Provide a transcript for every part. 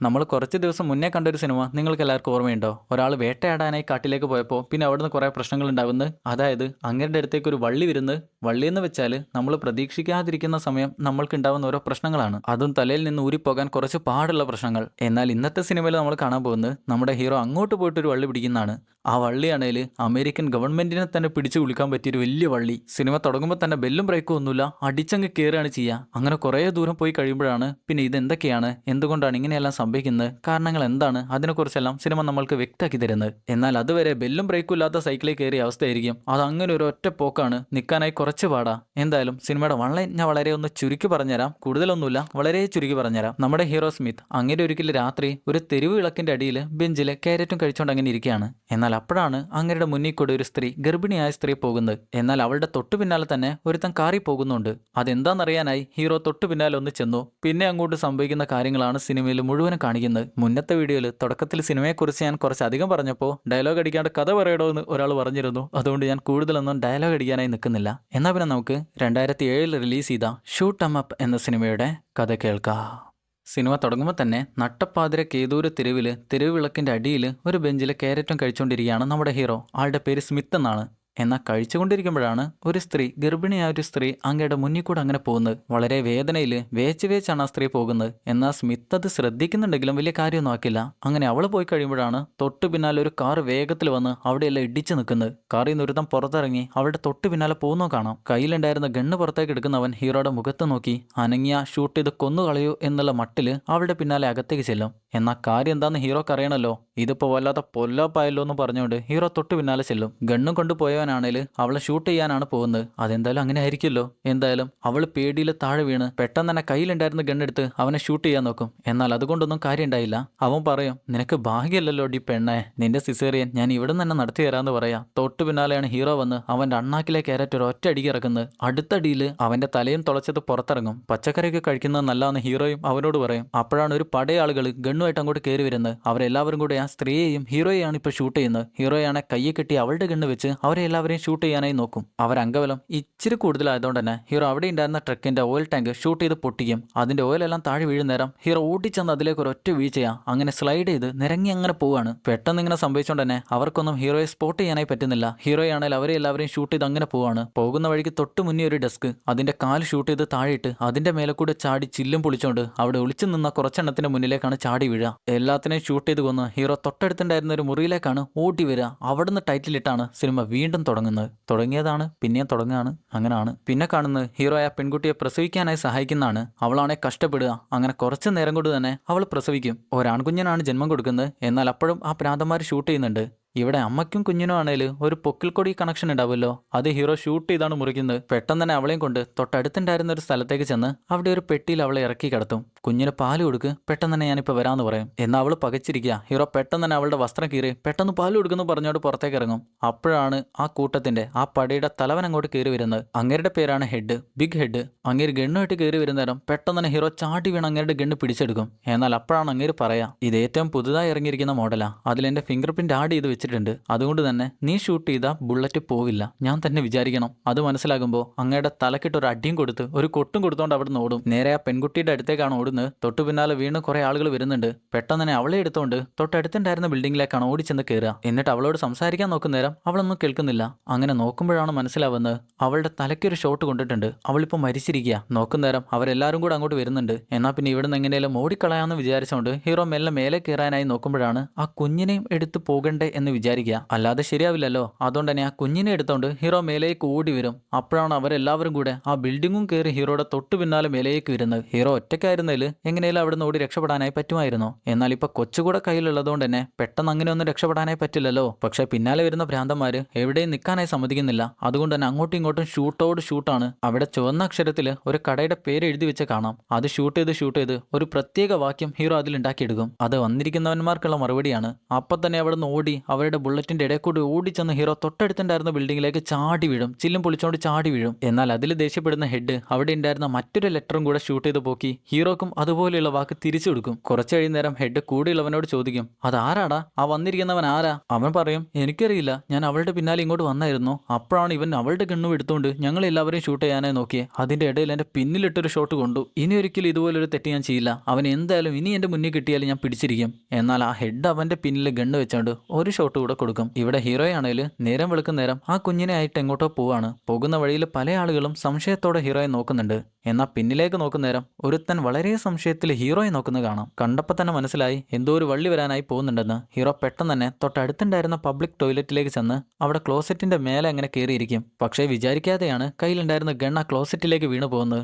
നമ്മൾ കുറച്ച് ദിവസം മുന്നേ കണ്ടൊരു സിനിമ നിങ്ങൾക്ക് എല്ലാവർക്കും ഓർമ്മയുണ്ടോ? ഒരാൾ വേട്ടയാടാനായി കാട്ടിലേക്ക് പോയപ്പോൾ പിന്നെ അവിടുന്ന് കുറേ പ്രശ്നങ്ങൾ ഉണ്ടാവുന്നു. അതായത് അങ്ങേരുടെ അടുത്തേക്ക് ഒരു വള്ളി വരുന്നു. വള്ളി എന്ന് വെച്ചാൽ നമ്മൾ പ്രതീക്ഷിക്കാതിരിക്കുന്ന സമയം നമ്മൾക്ക് ഉണ്ടാവുന്ന ഓരോ പ്രശ്നങ്ങളാണ്. അതും തലയിൽ നിന്ന് ഊരിപ്പോകാൻ കുറച്ച് പാടുള്ള പ്രശ്നങ്ങൾ. എന്നാൽ ഇന്നത്തെ സിനിമയിൽ നമ്മൾ കാണാൻ പോകുന്നത് നമ്മുടെ ഹീറോ അങ്ങോട്ട് പോയിട്ട് ഒരു വള്ളി പിടിക്കുന്നതാണ്. ആ വള്ളിയാണേൽ അമേരിക്കൻ ഗവൺമെന്റിനെ തന്നെ പിടിച്ചു കുളിക്കാൻ പറ്റിയൊരു വലിയ വള്ളി. സിനിമ തുടങ്ങുമ്പോൾ തന്നെ ബെല്ലും ബ്രേക്കും ഒന്നുമില്ല, അടിച്ചങ്ങ് കയറുകയാണ് ചെയ്യുക. അങ്ങനെ കുറേ ദൂരം പോയി കഴിയുമ്പോഴാണ് പിന്നെ ഇതെന്തൊക്കെയാണ്, എന്തുകൊണ്ടാണ് ഇങ്ങനെയെല്ലാം സംഭവിക്കുന്നത്, കാരണങ്ങൾ എന്താണ്, അതിനെക്കുറിച്ചെല്ലാം സിനിമ നമ്മൾക്ക് വ്യക്തമാക്കി തരുന്നത്. എന്നാൽ അതുവരെ ബെല്ലും ബ്രേക്കും ഇല്ലാത്ത സൈക്കിളിൽ കയറിയ അവസ്ഥയായിരിക്കും. അത് അങ്ങനെ ഒരു ഒറ്റ പോക്കാണ്, നിൽക്കാനായി കുറച്ച് പാടാ. എന്തായാലും സിനിമയുടെ ഞാൻ വളരെ ഒന്ന് ചുരുക്കി പറഞ്ഞുതരാം, കൂടുതലൊന്നുമില്ല, വളരെ ചുരുക്കി പറഞ്ഞുതരാം. നമ്മുടെ ഹീറോ സ്മിത്ത് അങ്ങനെ ഒരിക്കലും രാത്രി ഒരു തെരുവ് വിളക്കിന്റെ അടിയിൽ ബെഞ്ചിൽ കാരറ്റും കഴിച്ചുകൊണ്ട് അങ്ങനെ ഇരിക്കുകയാണ്. എന്നാൽ അപ്പോഴാണ് അങ്ങയുടെ മുന്നിൽ കൂടെ ഒരു സ്ത്രീ, ഗർഭിണിയായ സ്ത്രീ പോകുന്നത്. എന്നാൽ അവളുടെ തൊട്ടു പിന്നാലെ തന്നെ ഒരുത്തൻ കാറി പോകുന്നുണ്ട്. അതെന്താണെന്നറിയാനായി ഹീറോ തൊട്ടു പിന്നാലെ ഒന്ന് ചെന്നു. പിന്നെ അങ്ങോട്ട് സംഭവിക്കുന്ന കാര്യങ്ങളാണ് സിനിമയിൽ മുഴുവനും കാണിക്കുന്നത്. മുന്നത്തെ വീഡിയോയിൽ തുടക്കത്തിൽ സിനിമയെക്കുറിച്ച് ഞാൻ കുറച്ചധികം പറഞ്ഞപ്പോൾ ഡയലോഗ് അടിക്കാണ്ട് കഥ പറയടോ എന്ന് ഒരാൾ പറഞ്ഞിരുന്നു. അതുകൊണ്ട് ഞാൻ കൂടുതലൊന്നും ഡയലോഗ് അടിക്കാനായി നിൽക്കുന്നില്ല. എന്നാൽ പിന്നെ നമുക്ക് 2007 റിലീസ് ചെയ്ത ഷൂട്ട് എം അപ്പ് എന്ന സിനിമയുടെ കഥ കേൾക്കാം. സിനിമ തുടങ്ങുമ്പോൾ തന്നെ നട്ടപ്പാതിര കേതൂര് തെരുവ് വിളക്കിന്റെ അടിയിൽ ഒരു ബെഞ്ചിൽ കാരറ്റും കഴിച്ചുകൊണ്ടിരിക്കുകയാണ് നമ്മുടെ ഹീറോ. ആളുടെ പേര് സ്മിത്ത് എന്നാണ്. എന്നാൽ കഴിച്ചുകൊണ്ടിരിക്കുമ്പോഴാണ് ഒരു സ്ത്രീ, ഗർഭിണിയായ ഒരു സ്ത്രീ അങ്ങയുടെ മുന്നിൽ കൂടെ അങ്ങനെ പോകുന്നത്. വളരെ വേദനയിൽ വേച്ചാണ് ആ സ്ത്രീ പോകുന്നത്. എന്നാൽ സ്മിത്ത് അത് ശ്രദ്ധിക്കുന്നുണ്ടെങ്കിലും വലിയ കാര്യമൊന്നും ആക്കില്ല. അങ്ങനെ അവൾ പോയി കഴിയുമ്പോഴാണ് തൊട്ടു പിന്നാലെ ഒരു കാർ വേഗത്തിൽ വന്ന് അവിടെയെല്ലാം ഇടിച്ചു നിൽക്കുന്നത്. കാറിൽ നിന്ന് ഒരുത്തം പുറത്തിറങ്ങി അവളുടെ തൊട്ടു പിന്നാലെ പോകുന്നോ കാണാം. കയ്യിലുണ്ടായിരുന്ന ഗണ്ണ് പുറത്തേക്ക് എടുക്കുന്നവൻ ഹീറോയുടെ മുഖത്ത് നോക്കി അനങ്ങിയ ഷൂട്ട് ചെയ്ത് കൊന്നു കളയൂ എന്നുള്ള മട്ടില് അവളുടെ പിന്നാലെ അകത്തേക്ക് ചെല്ലും. എന്നാൽ കാര്യം എന്താന്ന് ഹീറോക്ക് അറിയണല്ലോ. ഇതിപ്പോ വല്ലാത്ത പൊല്ലാപ്പായല്ലോ എന്ന് പറഞ്ഞുകൊണ്ട് ഹീറോ തൊട്ടു പിന്നാലെ ചെല്ലും. ഗണ്ണും കൊണ്ടുപോയവനാണേൽ അവളെ ഷൂട്ട് ചെയ്യാനാണ് പോകുന്നത്. അതെന്തായാലും അങ്ങനെ ആയിരിക്കുമല്ലോ. എന്തായാലും അവൾ പേടിയിൽ താഴെ വീണ് പെട്ടെന്ന് തന്നെ കയ്യിലുണ്ടായിരുന്ന ഗണ്ണെടുത്ത് അവനെ ഷൂട്ട് ചെയ്യാൻ നോക്കും. എന്നാൽ അതുകൊണ്ടൊന്നും കാര്യം ഉണ്ടായില്ല. അവൻ പറയും, നിനക്ക് ഭാഗ്യമല്ലല്ലോ ഡി പെണ്ണേ, നിന്റെ സിസേറിയൻ ഞാൻ ഇവിടെ തന്നെ നടത്തി തരാമെന്ന് പറയാം. തൊട്ടു പിന്നാലെയാണ് ഹീറോ വന്ന് അവന്റെ അണ്ണാക്കിലെ ക്യാരറ്റ് ഒരു ഒറ്റ അടിക്ക് ഇറക്കുന്നത്. അടുത്തടിയിൽ അവന്റെ തലയും തുളച്ചത് പുറത്തിറങ്ങും. പച്ചക്കറിയൊക്കെ കഴിക്കുന്നത് നല്ലതെന്ന് ഹീറോയും അവനോട് പറയും. അപ്പോഴാണ് ഒരു പടയാളുകൾ ഗണ്ണുമായിട്ട് അങ്ങോട്ട് കയറി വരുന്നത്. അവരെല്ലാവരും കൂടെ ആ സ്ത്രീയെയും ഹീറോയെയാണ് ഇപ്പോൾ ഷൂട്ട് ചെയ്യുന്നത്. ഹീറോയാണ് കയ്യെ കെട്ടി അവളുടെ ഗണ്ണ് വെച്ച് അവരെ എല്ലാവരെയും ഷൂട്ട് ചെയ്യാനായി നോക്കും. അവരംഗബലം ഇച്ചിരി കൂടുതലായതുകൊണ്ട് തന്നെ ഹീറോ അവിടെ ഉണ്ടായിരുന്ന ട്രക്കിന്റെ ഓയിൽ ടാങ്ക് ഷൂട്ട് ചെയ്ത് പൊട്ടിക്കും. അതിന്റെ ഓയിലെല്ലാം താഴെ വീഴുന്ന നേരം ഹീറോ ഓടിച്ചെന്ന് അതിലേക്ക് ഒരു ഒറ്റ വീഴ്ചയാ അങ്ങനെ സ്ലൈഡ് ചെയ്ത് നിരങ്ങി അങ്ങനെ പോവാണ്. പെട്ടെന്ന് ഇങ്ങനെ സംഭവിച്ചുകൊണ്ട് തന്നെ അവർക്കൊന്നും ഹീറോയെ സ്പോട്ട് ചെയ്യാനായി പറ്റുന്നില്ല. ഹീറോയാണെങ്കിൽ അവരെ എല്ലാവരെയും ഷൂട്ട് ചെയ്ത് അങ്ങനെ പോവാണ്. പോകുന്ന വഴിക്ക് തൊട്ട് മുന്നേ ഒരു ഡെസ്ക്, അതിന്റെ കാല് ഷൂട്ട് ചെയ്ത് താഴെയിട്ട് അതിന്റെ മേലെ കൂടെ ചാടി ചില്ലും പൊളിച്ചോണ്ട് അവിടെ ഒളിച്ചു നിന്ന കുറച്ചെണ്ണത്തിന്റെ മുന്നിലേക്കാണ് ചാടി വീഴുക. എല്ലാത്തിനെയും ഷൂട്ട് ചെയ്ത് കൊന്ന് ഹീറോ തൊട്ടടുത്തുണ്ടായിരുന്ന ഒരു മുറിയിലേക്കാണ് ഓടി വരിക. അവിടുന്ന് ടൈറ്റിലിട്ടാണ് സിനിമ വീണ്ടും തുടങ്ങിയതാണ് പിന്നെയും തുടങ്ങുകയാണ്. അങ്ങനെയാണ് പിന്നെ കാണുന്നത് ഹീറോ ആ പെൺകുട്ടിയെ പ്രസവിക്കാനായി സഹായിക്കുന്നതാണ്. അവളാണെ കഷ്ടപ്പെടുക. അങ്ങനെ കുറച്ചു നേരം കൊണ്ട് തന്നെ അവൾ പ്രസവിക്കും. ഒരാൺകുഞ്ഞിനാണ് ജന്മം കൊടുക്കുന്നത്. എന്നാൽ അപ്പോഴും ആ പ്രാന്തന്മാർ ഷൂട്ട് ചെയ്യുന്നുണ്ട്. ഇവിടെ അമ്മയ്ക്കും കുഞ്ഞിനും ആണേലും ഒരു പൊക്കിൾക്കൊടി കണക്ഷൻ ഉണ്ടാവുമല്ലോ, അത് ഹീറോ ഷൂട്ട് ചെയ്താണ് മുറിക്കുന്നത്. പെട്ടെന്ന് തന്നെ അവളെയും കൊണ്ട് തൊട്ടടുത്തുണ്ടായിരുന്ന ഒരു സ്ഥലത്തേക്ക് ചെന്ന് അവിടെ ഒരു പെട്ടിയിൽ അവളെ ഇറക്കി കിടത്തും. കുഞ്ഞിന് പാല് കൊടുക്ക്, പെട്ടെന്ന് തന്നെ ഞാനിപ്പോൾ വരാമെന്ന് പറയും. എന്നാൽ അവൾ പകച്ചിരിക്കുക. ഹീറോ പെട്ടെന്ന് തന്നെ അവളുടെ വസ്ത്രം കീറി പെട്ടെന്ന് പാല് കൊടുക്കുന്നു പറഞ്ഞോട് പുറത്തേക്ക് ഇറങ്ങും. അപ്പോഴാണ് ആ കൂട്ടത്തിന്റെ ആ പടയുടെ തലവൻ അങ്ങോട്ട് കയറി വരുന്നത്. അങ്ങേരുടെ പേരാണ് ഹെഡ്, ബിഗ് ഹെഡ്. അങ്ങേര് ഗണ്ണുമായിട്ട് കയറി വരുന്ന നേരം പെട്ടെന്ന് തന്നെ ഹീറോ ചാടി വീണ് അങ്ങേരുടെ ഗണ്ണ് പിടിച്ചെടുക്കും. എന്നാൽ അപ്പോഴാണ് അങ്ങേര് പറയാ, ഇത് ഏറ്റവും പുതുതായി ഇറങ്ങിയിരിക്കുന്ന മോഡലാ, അതിലെന്റെ ഫിംഗർ പ്രിന്റ് ആഡ് ചെയ്ത് വെച്ചിട്ടുണ്ട്. അതുകൊണ്ട് തന്നെ നീ ഷൂട്ട് ചെയ്ത ബുള്ളറ്റ് പോവില്ല, ഞാൻ തന്നെ വിചാരിക്കണം. അത് മനസ്സിലാകുമ്പോൾ അങ്ങയുടെ തലക്കിട്ട് ഒരു അടിയും കൊടുത്ത് ഒരു കൊട്ടും കൊടുത്തോണ്ട് അവിടെ നിന്ന് ഓടും. നേരെ ആ പെൺകുട്ടിയുടെ അടുത്തേക്കാണ് ഓടുന്നത്. തൊട്ടു പിന്നാലെ വീണ്ടും കുറെ ആളുകൾ വരുന്നുണ്ട്. പെട്ടെന്ന് തന്നെ അവളെ എടുത്തോണ്ട് തൊട്ടടുത്തുണ്ടായിരുന്ന ബിൽഡിംഗിലേക്കാണ് ഓടിച്ചെന്ന് കയറുക. എന്നിട്ട് അവളോട് സംസാരിക്കാൻ നോക്കുന്ന നേരം അവളൊന്നും കേൾക്കുന്നില്ല. അങ്ങനെ നോക്കുമ്പോഴാണ് മനസ്സിലാവുന്നത് അവളുടെ തലയ്ക്കൊരു ഷോട്ട് കൊണ്ടിട്ടുണ്ട്. അവളിപ്പോൾ മരിച്ചിരിക്കുക. നോക്കുന്ന നേരം അവരെല്ലാവരും കൂടെ അങ്ങോട്ട് വരുന്നുണ്ട്. എന്നാൽ പിന്നെ ഇവിടുന്ന് എങ്ങനെയാലും ഓടിക്കളയാന്ന് വിചാരിച്ചുകൊണ്ട് ഹീറോ മെല്ലെ മേലെ കയറാനായി നോക്കുമ്പോഴാണ് ആ കുഞ്ഞിനെയും എടുത്ത് പോകണ്ടേ എന്ന് വിചാരിക്കുക. അല്ലാതെ ശരിയാവില്ലല്ലോ. അതുകൊണ്ട് തന്നെ ആ കുഞ്ഞിനെ എടുത്തോണ്ട് ഹീറോ മേലേക്ക് ഓടി വരും. അപ്പോഴാണ് അവരെല്ലാവരും കൂടെ ആ ബിൽഡിങ്ങും കയറി ഹീറോയുടെ തൊട്ടു പിന്നാലെ മേലേക്ക് വരുന്നത്. ഹീറോ ഒറ്റയ്ക്കായിരുന്നതിൽ എങ്ങനെയാലും അവിടെ നിന്ന് ഓടി രക്ഷപ്പെടാനായി പറ്റുമായിരുന്നു. എന്നാൽ ഇപ്പൊ കൊച്ചുകൂടെ കയ്യിലുള്ളതുകൊണ്ട് തന്നെ പെട്ടെന്ന് അങ്ങനെ ഒന്നും രക്ഷപ്പെടാനായി പറ്റില്ലല്ലോ. പക്ഷെ പിന്നാലെ വരുന്ന ഭ്രാന്തന്മാര് എവിടെയും നിൽക്കാനായി സമ്മതിക്കുന്നില്ല. അതുകൊണ്ട് തന്നെ അങ്ങോട്ടും ഇങ്ങോട്ടും ഷൂട്ടോട് ഷൂട്ടാണ്. അവിടെ ചുവന്ന അക്ഷരത്തിൽ ഒരു കടയുടെ പേര് എഴുതി വെച്ച് കാണാം. അത് ഷൂട്ട് ചെയ്ത് ഒരു പ്രത്യേക വാക്യം ഹീറോ അതിൽ ഉണ്ടാക്കിയെടുക്കും. അത് വന്നിരിക്കുന്നവന്മാർക്കുള്ള മറുപടിയാണ്. അപ്പൊ തന്നെ അവിടെ നിന്ന് ഓടി അവരുടെ ബുള്ളറ്റിന്റെ ഇടയിൽ കൂടി ഓടിച്ചെന്ന് ഹീറോ തൊട്ടടുത്തുണ്ടായിരുന്ന ബിൽഡിങ്ങിലേക്ക് ചാടി വീഴും, ചില്ലും പൊളിച്ചോണ്ട് ചാടി വീഴും. എന്നാൽ അതിൽ ദേഷ്യപ്പെടുന്ന ഹെഡ് അവിടെ ഉണ്ടായിരുന്ന മറ്റൊരു ലെറ്ററും കൂടെ ഷൂട്ട് ചെയ്ത് പോക്കി ഹീറോക്കും അതുപോലെയുള്ള വാക്ക് തിരിച്ചു കൊടുക്കും. കുറച്ചു കഴിയുന്നേരം ഹെഡ് കൂടെയുള്ളവനോട് ചോദിക്കും, അതാരാടാ, ആ വന്നിരിക്കുന്നവൻ ആരാ? അവൻ പറയും, എനിക്കറിയില്ല, ഞാൻ അവളുടെ പിന്നാലെ ഇങ്ങോട്ട് വന്നായിരുന്നു, അപ്പോഴാണ് ഇവൻ അവളുടെ ഗണ്ണും എടുത്തുകൊണ്ട് ഞങ്ങൾ എല്ലാവരെയും ഷൂട്ട് ചെയ്യാനായി നോക്കിയേ, അതിന്റെ ഇടയിൽ എന്റെ പിന്നിലിട്ടൊരു ഷോട്ട് കൊണ്ടു, ഇനി ഒരിക്കലും ഇതുപോലൊരു തെറ്റ് ഞാൻ ചെയ്യില്ല, അവൻ എന്തായാലും ഇനി എന്റെ മുന്നിൽ കിട്ടിയാലും ഞാൻ പിടിച്ചിരിക്കും. എന്നാൽ ആ ഹെഡ് അവന്റെ പിന്നിൽ ഗണ്ണ് വെച്ചോണ്ട് ഒരു ഷോട്ട് കൂടെ കൊടുക്കും. ഇവിടെ ഹീറോയാണേൽ നേരം വെളുക്കുന്ന നേരം ആ കുഞ്ഞിനെ ആയിട്ട് എങ്ങോട്ടോ പോവാണ്. പോകുന്ന വഴിയിൽ പല ആളുകളും സംശയത്തോടെ ഹീറോയെ നോക്കുന്നുണ്ട്. എന്നാൽ പിന്നിലേക്ക് നോക്കുന്ന നേരം ഒരുത്തൻ വളരെ സംശയത്തിൽ ഹീറോയെ നോക്കുന്നത് കാണാം. കണ്ടപ്പോൾ തന്നെ മനസ്സിലായി എന്തോ ഒരു വള്ളി വരാനായി പോകുന്നുണ്ടെന്ന്. ഹീറോ പെട്ടെന്ന് തന്നെ തൊട്ടടുത്തുണ്ടായിരുന്ന പബ്ലിക് ടോയ്ലറ്റിലേക്ക് ചെന്ന് അവിടെ ക്ലോസറ്റിന്റെ മേലെ അങ്ങനെ കയറിയിരിക്കും. പക്ഷേ വിചാരിക്കാതെയാണ് കയ്യിലുണ്ടായിരുന്ന ഗണ്ണ് ആ ക്ലോസറ്റിലേക്ക് വീണു പോകുന്നത്.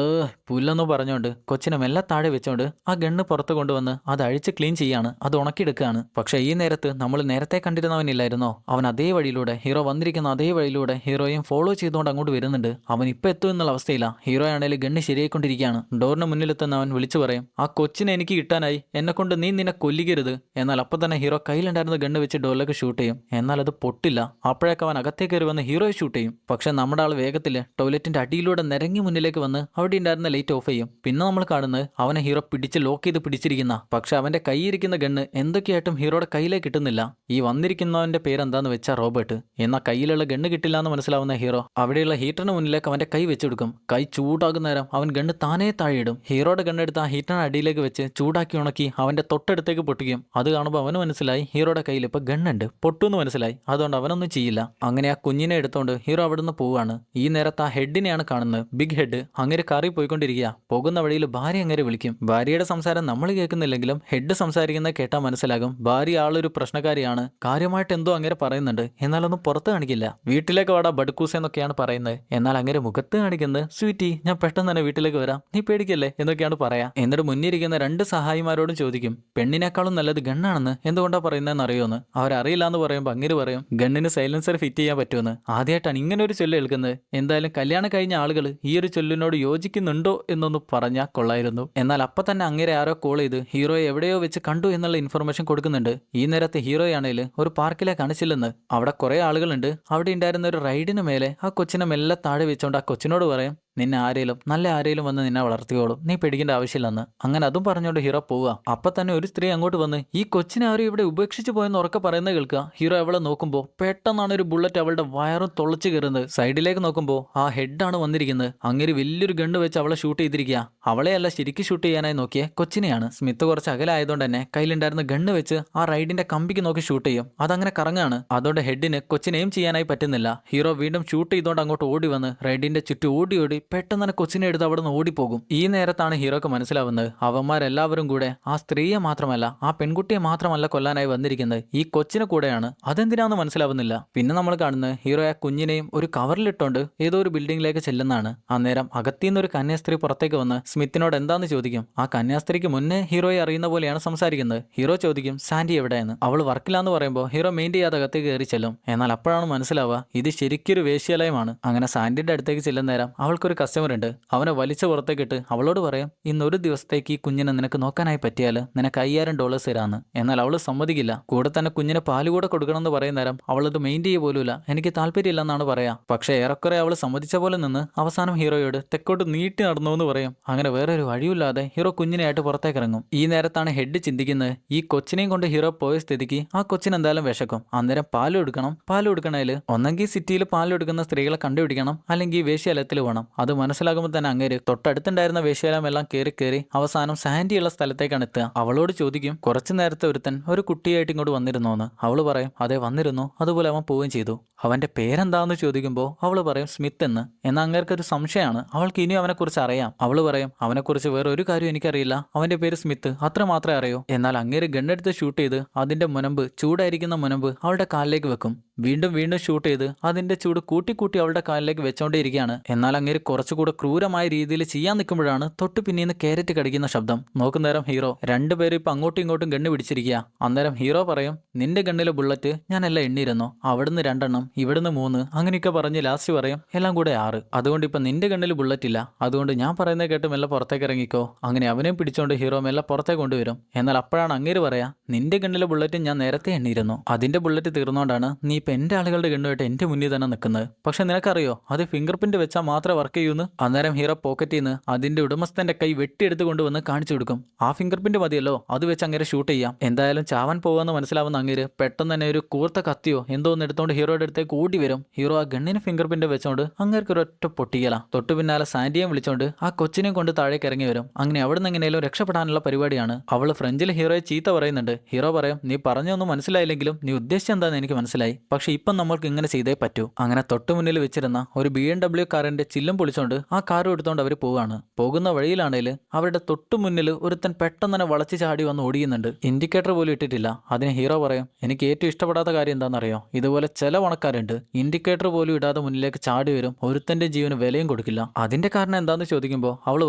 പുല്ലെന്ന് പറഞ്ഞുകൊണ്ട് കൊച്ചിനെ മെല്ലെ താഴെ വെച്ചോണ്ട് ആ ഗണ്ണ് പുറത്ത് കൊണ്ടുവന്ന് അത് അഴിച്ച് ക്ലീൻ ചെയ്യാണ്, അത് ഉണക്കിയെടുക്കുകയാണ്. പക്ഷേ ഈ നേരത്ത് നമ്മൾ നേരത്തെ കണ്ടിരുന്നവനില്ലായിരുന്നോ, അവൻ അതേ വഴിയിലൂടെ, ഹീറോ വന്നിരിക്കുന്ന അതേ വഴിയിലൂടെ ഹീറോയും ഫോളോ ചെയ്തുകൊണ്ട് അങ്ങോട്ട് വരുന്നുണ്ട്. അവൻ ഇപ്പം എത്തും എന്നുള്ള അവസ്ഥയില്ല. ഹീറോ ആണെങ്കിൽ ഗണ്ണ് ശരിയായിക്കൊണ്ടിരിക്കുകയാണ്. ഡോറിന് മുന്നിലെത്തുന്ന അവൻ വിളിച്ചു പറയും, ആ കൊച്ചിനെ എനിക്ക് കിട്ടാനായി, എന്നെ കൊണ്ട് നീ നിന്നെ കൊല്ലിക്കരുത്. എന്നാൽ അപ്പം തന്നെ ഹീറോ കയ്യിലുണ്ടായിരുന്ന ഗണ്ണ് വെച്ച് ഡോറിലേക്ക് ഷൂട്ട് ചെയ്യും. എന്നാൽ അത് പൊട്ടില്ല. അപ്പോഴേക്ക് അവൻ അകത്തേക്ക് കയറി വന്ന് ഹീറോയെ ഷൂട്ട് ചെയ്യും. പക്ഷെ നമ്മുടെ ആൾ വേഗത്തിൽ ടോയ്ലറ്റിന്റെ അടിയിലൂടെ നിരങ്ങി മുന്നിലേക്ക് വന്ന് അവിടെ ഉണ്ടായിരുന്ന ലൈറ്റ് ഓഫ് ചെയ്യും. പിന്നെ നമ്മൾ കാണുന്നത് അവനെ ഹീറോ പിടിച്ച് ലോക്ക് ചെയ്ത് പിടിച്ചിരിക്കുന്ന, പക്ഷെ അവന്റെ കൈയിരിക്കുന്ന ഗണ്ണ് എന്തൊക്കെയായിട്ടും ഹീറോയുടെ കയ്യിലേക്ക് കിട്ടുന്നില്ല. ഈ വന്നിരിക്കുന്നവന്റെ പേരെന്താന്ന് വെച്ചാൽ റോബർട്ട്. എന്നാൽ കയ്യിലുള്ള ഗണ്ണ് കിട്ടില്ല എന്ന് മനസ്സിലാവുന്ന ഹീറോ അവിടെയുള്ള ഹീറ്ററിന് മുന്നിലേക്ക് അവന്റെ കൈ വെച്ചെടുക്കും. കൈ ചൂടാകുന്ന നേരം അവൻ ഗണ്ണ് താനേ താഴെയിടും. ഹീറോയുടെ ഗണ്ണെടുത്ത് ആ ഹീറ്ററിന് അടിയിലേക്ക് വെച്ച് ചൂടാക്കി ഉണക്കി അവന്റെ തൊട്ടടുത്തേക്ക് പൊട്ടിക്കും. അത് കാണുമ്പോൾ അവന് മനസ്സിലായി ഹീറോയുടെ കയ്യിൽ ഇപ്പൊ ഗണ്ണുണ്ട്, പൊട്ടുമെന്ന് മനസ്സിലായി. അതുകൊണ്ട് അവനൊന്നും ചെയ്യില്ല. അങ്ങനെ ആ കുഞ്ഞിനെ എടുത്തോണ്ട് ഹീറോ അവിടുന്ന് പോവാണ്. ഈ നേരത്ത് ആ ഹെഡിനെയാണ് കാണുന്നത്. ബിഗ് ഹെഡ് അങ്ങനെ കാറി പോയിക്കൊണ്ടിരിക്കുക. പോകുന്ന വഴിയിൽ ഭാര്യ അങ്ങനെ വിളിക്കും. ഭാര്യയുടെ സംസാരം നമ്മൾ കേൾക്കുന്നില്ലെങ്കിലും ഹെഡ് സംസാരിക്കുന്നത് കേട്ടാൽ മനസ്സിലാകും ഭാര്യ ആളൊരു പ്രശ്നക്കാരിയാണ്, കാര്യമായിട്ട് എന്തോ അങ്ങനെ പറയുന്നുണ്ട്, എന്നാലൊന്നും പുറത്ത് കാണിക്കില്ല. വീട്ടിലേക്ക് വാടാ ബഡ്കൂസ് എന്നൊക്കെയാണ് പറയുന്നത്. എന്നാൽ അങ്ങനെ മുഖത്ത് കാണിക്കുന്നത്, സ്വീറ്റി ഞാൻ പെട്ടെന്ന് തന്നെ വീട്ടിലേക്ക് വരാം, നീ പേടിക്കല്ലേ എന്നൊക്കെയാണ് പറയാ. എന്നിട്ട് മുന്നിരിക്കുന്ന രണ്ട് സഹായിമാരോടും ചോദിക്കും, പെണ്ണിനേക്കാളും നല്ലത് ഗണ്ണാണെന്ന് എന്തുകൊണ്ടാ പറയുന്നതെന്ന് അറിയുമെന്ന്. അവരറിയില്ല എന്ന് പറയുമ്പോൾ അങ്ങനെ പറയും, ഗണ്ണിന് സൈലൻസർ ഫിറ്റ് ചെയ്യാൻ പറ്റുമെന്ന്. ആദ്യമായിട്ടാണ് ഇങ്ങനെ ഒരു ചൊല്ല് കേൾക്കുന്നത്. എന്തായാലും കല്യാണം കഴിഞ്ഞ ആളുകൾ ഈ ഒരു ചൊല്ലിനോട് യോജിക്കുന്നുണ്ടോ എന്നൊന്ന് പറഞ്ഞാൽ കൊള്ളായിരുന്നു. എന്നാൽ അപ്പം തന്നെ അങ്ങനെ ആരോ കോൾ ചെയ്ത് ഹീറോയെ എവിടെയോ വെച്ച് കണ്ടു എന്നുള്ള ഇൻഫർമേഷൻ കൊടുക്കുന്നുണ്ട്. ഈ നേരത്തെ ഹീറോയാണെങ്കിൽ ഒരു പാർക്കിലേക്ക് അണിച്ചില്ലെന്ന്. അവിടെ കുറെ ആളുകളുണ്ട്. അവിടെ ഉണ്ടായിരുന്ന ഒരു റൈഡിന് മേലെ ആ കൊച്ചിനെ മെല്ലെ താഴെ വെച്ചോണ്ട് ആ കൊച്ചിനോട് പറയും, നിന്നെ ആരേലും നല്ല ആരേലും വന്ന് നിന്നെ വളർത്തിയോളും, നീ പേടിക്കേണ്ട ആവശ്യമില്ലെന്ന്. അങ്ങനെ അതും പറഞ്ഞുകൊണ്ട് ഹീറോ പോവുക. അപ്പൊ തന്നെ ഒരു സ്ത്രീ അങ്ങോട്ട് വന്ന് ഈ കൊച്ചിനെ ആരും ഇവിടെ ഉപേക്ഷിച്ച് പോയെന്ന് ഉറക്കെ പറയുന്നത് കേൾക്കുക. ഹീറോ അവളെ നോക്കുമ്പോൾ പെട്ടെന്നാണ് ഒരു ബുള്ളറ്റ് അവളുടെ വയറും തുളച്ചു കയറുന്നത്. സൈഡിലേക്ക് നോക്കുമ്പോൾ ആ ഹെഡാണ് വന്നിരിക്കുന്നത്. അങ്ങനെ വലിയൊരു ഗണ്ണ് വെച്ച് അവളെ ഷൂട്ട് ചെയ്തിരിക്കുക. അവളെയല്ല ശരിക്കും ഷൂട്ട് ചെയ്യാനായി നോക്കിയ കൊച്ചിനെയാണ്. സ്മിത്ത് കുറച്ച് അകലായതുകൊണ്ട് തന്നെ കയ്യിലുണ്ടായിരുന്ന ഗണ്ണ് വെച്ച് ആ റൈഡിന്റെ കമ്പിക്ക് നോക്കി ഷൂട്ട് ചെയ്യും. അതങ്ങനെ കറങ്ങാണ്. അതുകൊണ്ട് ഹെഡിന് കൊച്ചിനെയും ചെയ്യാനായി പറ്റുന്നില്ല. ഹീറോ വീണ്ടും ഷൂട്ട് ചെയ്തുകൊണ്ട് അങ്ങോട്ട് ഓടി വന്ന് റൈഡിന്റെ ചുറ്റും ഓടി പെട്ടെന്ന് തന്നെ കൊച്ചിനെ എടുത്ത് അവിടെ നിന്ന് ഓടിപ്പോകും. ഈ നേരത്താണ് ഹീറോക്ക് മനസ്സിലാവുന്നത് അവന്മാരെല്ലാവരും കൂടെ ആ സ്ത്രീയെ മാത്രമല്ല, ആ പെൺകുട്ടിയെ മാത്രമല്ല കൊല്ലാനായി വന്നിരിക്കുന്നത്, ഈ കൊച്ചിനെ കൂടെയാണ്. അതെന്തിനാന്ന് മനസ്സിലാവുന്നില്ല. പിന്നെ നമ്മൾ കാണുന്നത് ഹീറോ ആ കുഞ്ഞിനെയും ഒരു കവറിലിട്ടോണ്ട് ഏതോ ഒരു ബിൽഡിംഗിലേക്ക് ചെല്ലുന്നതാണ്. അന്നേരം അകത്തിന്ന് ഒരു കന്യാസ്ത്രീ പുറത്തേക്ക് വന്ന് സ്മിത്തിനോട് എന്താന്ന് ചോദിക്കും. ആ കന്യാസ്ത്രീക്ക് മുന്നേ ഹീറോയെ അറിയുന്ന പോലെയാണ് സംസാരിക്കുന്നത്. ഹീറോ ചോദിക്കും, സാൻഡി എവിടെയെന്ന്. അവൾ വർക്കിലാന്ന് പറയുമ്പോൾ ഹീറോ മെയിൻ ചെയ്യാതെ അകത്തേക്ക് കയറി ചെല്ലും. എന്നാൽ അപ്പോഴാണ് മനസ്സിലാവുക ഇത് ശരിക്കൊരു വേശ്യാലയമാണ്. അങ്ങനെ സാൻഡിയുടെ അടുത്തേക്ക് ചെല്ലുന്ന നേരം അവൾക്കൊരു കസ്റ്റമർ ഉണ്ട്. അവനെ വലിച്ചു പുറത്തേക്കിട്ട് അവളോട് പറയും, ഇന്നൊരു ദിവസത്തേക്ക് ഈ കുഞ്ഞിനെ നിനക്ക് നോക്കാനായി പറ്റിയാൽ നിനക്ക് $5000 തരാന്ന്. എന്നാൽ അവള് സമ്മതിക്കില്ല. കൂടെ തന്നെ കുഞ്ഞിന് പാല് കൂടെ കൊടുക്കണമെന്ന് പറയുന്ന നേരം അവളത് മെയിൻ ചെയ്യ പോലുമില്ല, എനിക്ക് താല്പര്യമില്ലെന്നാണ് പറയാ. പക്ഷേ ഏറെക്കുറെ അവൾ സമ്മതിച്ച പോലെ നിന്ന് അവസാനം ഹീറോയോട് തെക്കോട്ട് നീട്ടി നടന്നു എന്ന് പറയും. അങ്ങനെ വേറൊരു വഴിയില്ലാതെ ഹീറോ കുഞ്ഞിനെയായിട്ട് പുറത്തേക്ക് ഇറങ്ങും. ഈ നേരത്താണ് ഹെഡ് ചിന്തിക്കുന്നത്, ഈ കൊച്ചിനെയും കൊണ്ട് ഹീറോ പോയ സ്ഥിതിക്ക് ആ കൊച്ചിന് എന്തായാലും വിശക്കും. അന്നേരം പാല് കൊടുക്കണേൽ ഒന്നെങ്കിൽ സിറ്റിയിൽ പാലെടുക്കുന്ന സ്ത്രീകളെ കണ്ടുപിടിക്കണം, അല്ലെങ്കിൽ വേശ്യാലയത്തിൽ വേണം. അത് മനസ്സിലാകുമ്പോൾ തന്നെ അങ്ങേര് തൊട്ടടുത്തുണ്ടായിരുന്ന വേശ്യാലയം എല്ലാം കയറി അവസാനം സാൻഡിയുള്ള സ്ഥലത്തേക്കാണ് എത്തുക. അവളോട് ചോദിക്കും, കുറച്ചു നേരത്തെ ഒരുത്തൻ ഒരു കുട്ടിയായിട്ട് ഇങ്ങോട്ട് വന്നിരുന്നോന്ന്. അവള് പറയും, അതെ വന്നിരുന്നു, അതുപോലെ അവൻ പോവുകയും ചെയ്തു. അവന്റെ പേരെന്താന്ന് ചോദിക്കുമ്പോൾ അവള് പറയും സ്മിത്ത് എന്ന്. എന്നാൽ അങ്ങേർക്കൊരു സംശയമാണ്, അവൾക്ക് ഇനിയും അവനെക്കുറിച്ച് അറിയാം. അവള് പറയും, അവനെക്കുറിച്ച് വേറെ ഒരു കാര്യം എനിക്കറിയില്ല, അവന്റെ പേര് സ്മിത്ത്, അത്ര മാത്രമേ അറിയൂ. എന്നാൽ അങ്ങേര് ഗണ്ണെടുത്ത് ഷൂട്ട് ചെയ്ത് അതിന്റെ മുനമ്പ്, ചൂടായിരിക്കുന്ന മുനമ്പ് അവളുടെ കാലിലേക്ക് വെക്കും. വീണ്ടും ഷൂട്ട് ചെയ്ത് അതിന്റെ ചൂട് കൂട്ടി അവളുടെ കാലിലേക്ക് വെച്ചോണ്ടേയിരിക്കുകയാണ്. എന്നാൽ അങ്ങേര് കുറച്ചുകൂടെ ക്രൂരമായ രീതിയിൽ ചെയ്യാൻ നിൽക്കുമ്പോഴാണ് തൊട്ട് പിന്നീന്ന് കാരറ്റ് കടിക്കുന്ന ശബ്ദം. നോക്കുന്നേരം ഹീറോ രണ്ടുപേരും ഇപ്പൊ അങ്ങോട്ടും ഇങ്ങോട്ടും ഗണ്ണ് പിടിച്ചിരിക്കുക. അന്നേരം ഹീറോ പറയും, നിന്റെ ഗണ്ണിലെ ബുള്ളറ്റ് ഞാനെല്ലാം എണ്ണിയിരുന്നു, അവിടുന്ന് 2 എണ്ണം, ഇവിടുന്ന് 3, അങ്ങനെയൊക്കെ പറഞ്ഞ് ലാസ്റ്റ് പറയും എല്ലാം കൂടെ 6. അതുകൊണ്ട് ഇപ്പൊ നിന്റെ ഗണ്ണിൽ ബുള്ളറ്റ് ഇല്ല, അതുകൊണ്ട് ഞാൻ പറയുന്നത് കേട്ട് മെല്ലെ പുറത്തേക്ക് ഇറങ്ങിക്കോ. അങ്ങനെ അവനെയും പിടിച്ചോണ്ട് ഹീറോ മെല്ലെ പുറത്തേക്ക് കൊണ്ടുവരും. എന്നാൽ അപ്പോഴാണ് അങ്ങേര് പറയാ, നിന്റെ ഗണ്ണിലെ ബുള്ളറ്റ് ഞാൻ നേരത്തെ എണ്ണിയിരുന്നു, അതിന്റെ ബുള്ളറ്റ് തീർന്നുകൊണ്ടാണ് നീ ഇപ്പൊ എന്റെ ആളുകളുടെ ഗണ്ണുമായിട്ട് എന്റെ മുന്നിൽ തന്നെ നിൽക്കുന്നത്. പക്ഷെ നിനക്കറിയോ അത് ഫിംഗർ പ്രിന്റ് വെച്ചാൽ മാത്രമേ വർക്ക് ചെയ്യൂന്ന്. അന്നേരം ഹീറോ പോക്കറ്റിൽ നിന്ന് അതിന്റെ ഉടമസ്ഥന്റെ കൈ വെട്ടിയെടുത്ത് കൊണ്ടുവന്ന് കാണിച്ചു കൊടുക്കും. ആ ഫിംഗർ പ്രിന്റ് മതിയല്ലോ, അത് വെച്ച് അങ്ങനെ ഷൂട്ട് ചെയ്യാം. എന്തായാലും ചാവാൻ പോവാന്ന് മനസ്സിലാവുന്ന അങ്ങേര് പെട്ടെന്ന് തന്നെ ഒരു കൂർത്ത കത്തിയോ എന്തോ ഒന്ന് എടുത്തോണ്ട് ഹീറോയുടെ അടുത്തേക്ക് ഓടി വരും. ഹീറോ ആ ഗണ്ണിന് ഫിംഗർ പ്രിന്റ് വെച്ചോണ്ട് അങ്ങേർക്ക് ഒരൊറ്റ പൊട്ടിക്കല. തൊട്ടു പിന്നാലെ സാൻഡിയെ വിളിച്ചോണ്ട് ആ കൊച്ചിനെയും കൊണ്ട് താഴേക്ക് ഇറങ്ങി വരും. അങ്ങനെ അവിടെ നിന്ന് എങ്ങനെയും രക്ഷപ്പെടാനുള്ള പരിപാടിയാണ്. അവള് ഫ്രഞ്ചിൽ ഹീറോയെ ചീത്ത പറയുന്നുണ്ട്. ഹീറോ പറയും, നീ പറഞ്ഞൊന്നും മനസ്സിലായില്ലെങ്കിലും നീ ഉദ്ദേശിച്ചെന്താന്ന് എനിക്ക് മനസ്സിലായി, പക്ഷെ ഇപ്പം നമ്മൾക്ക് ഇങ്ങനെ ചെയ്തേ പറ്റൂ. അങ്ങനെ തൊട്ടു മുന്നിൽ വെച്ചിരുന്ന ഒരു BMW കാറിന്റെ ചില്ലും പൊളിച്ചോണ്ട് ആ കാറും എടുത്തോണ്ട് അവർ പോവാണ്. പോകുന്ന വഴിയിലാണേൽ അവരുടെ തൊട്ടു മുന്നിൽ ഒരുത്തൻ പെട്ടെന്ന് തന്നെ വളച്ചു ചാടി വന്ന് ഓടിയുന്നുണ്ട്. ഇൻഡിക്കേറ്റർ പോലും ഇട്ടിട്ടില്ല. അതിന് ഹീറോ പറയും, എനിക്ക് ഏറ്റവും ഇഷ്ടപ്പെടാത്ത കാര്യം എന്താണെന്നറിയോ, ഇതുപോലെ ചില വണക്കാരുണ്ട്, ഇൻഡിക്കേറ്റർ പോലും ഇടാതെ മുന്നിലേക്ക് ചാടി വരും, ഒരുത്തന്റെ ജീവന് വിലയും കൊടുക്കില്ല. അതിന്റെ കാരണം എന്താന്ന് ചോദിക്കുമ്പോൾ അവള്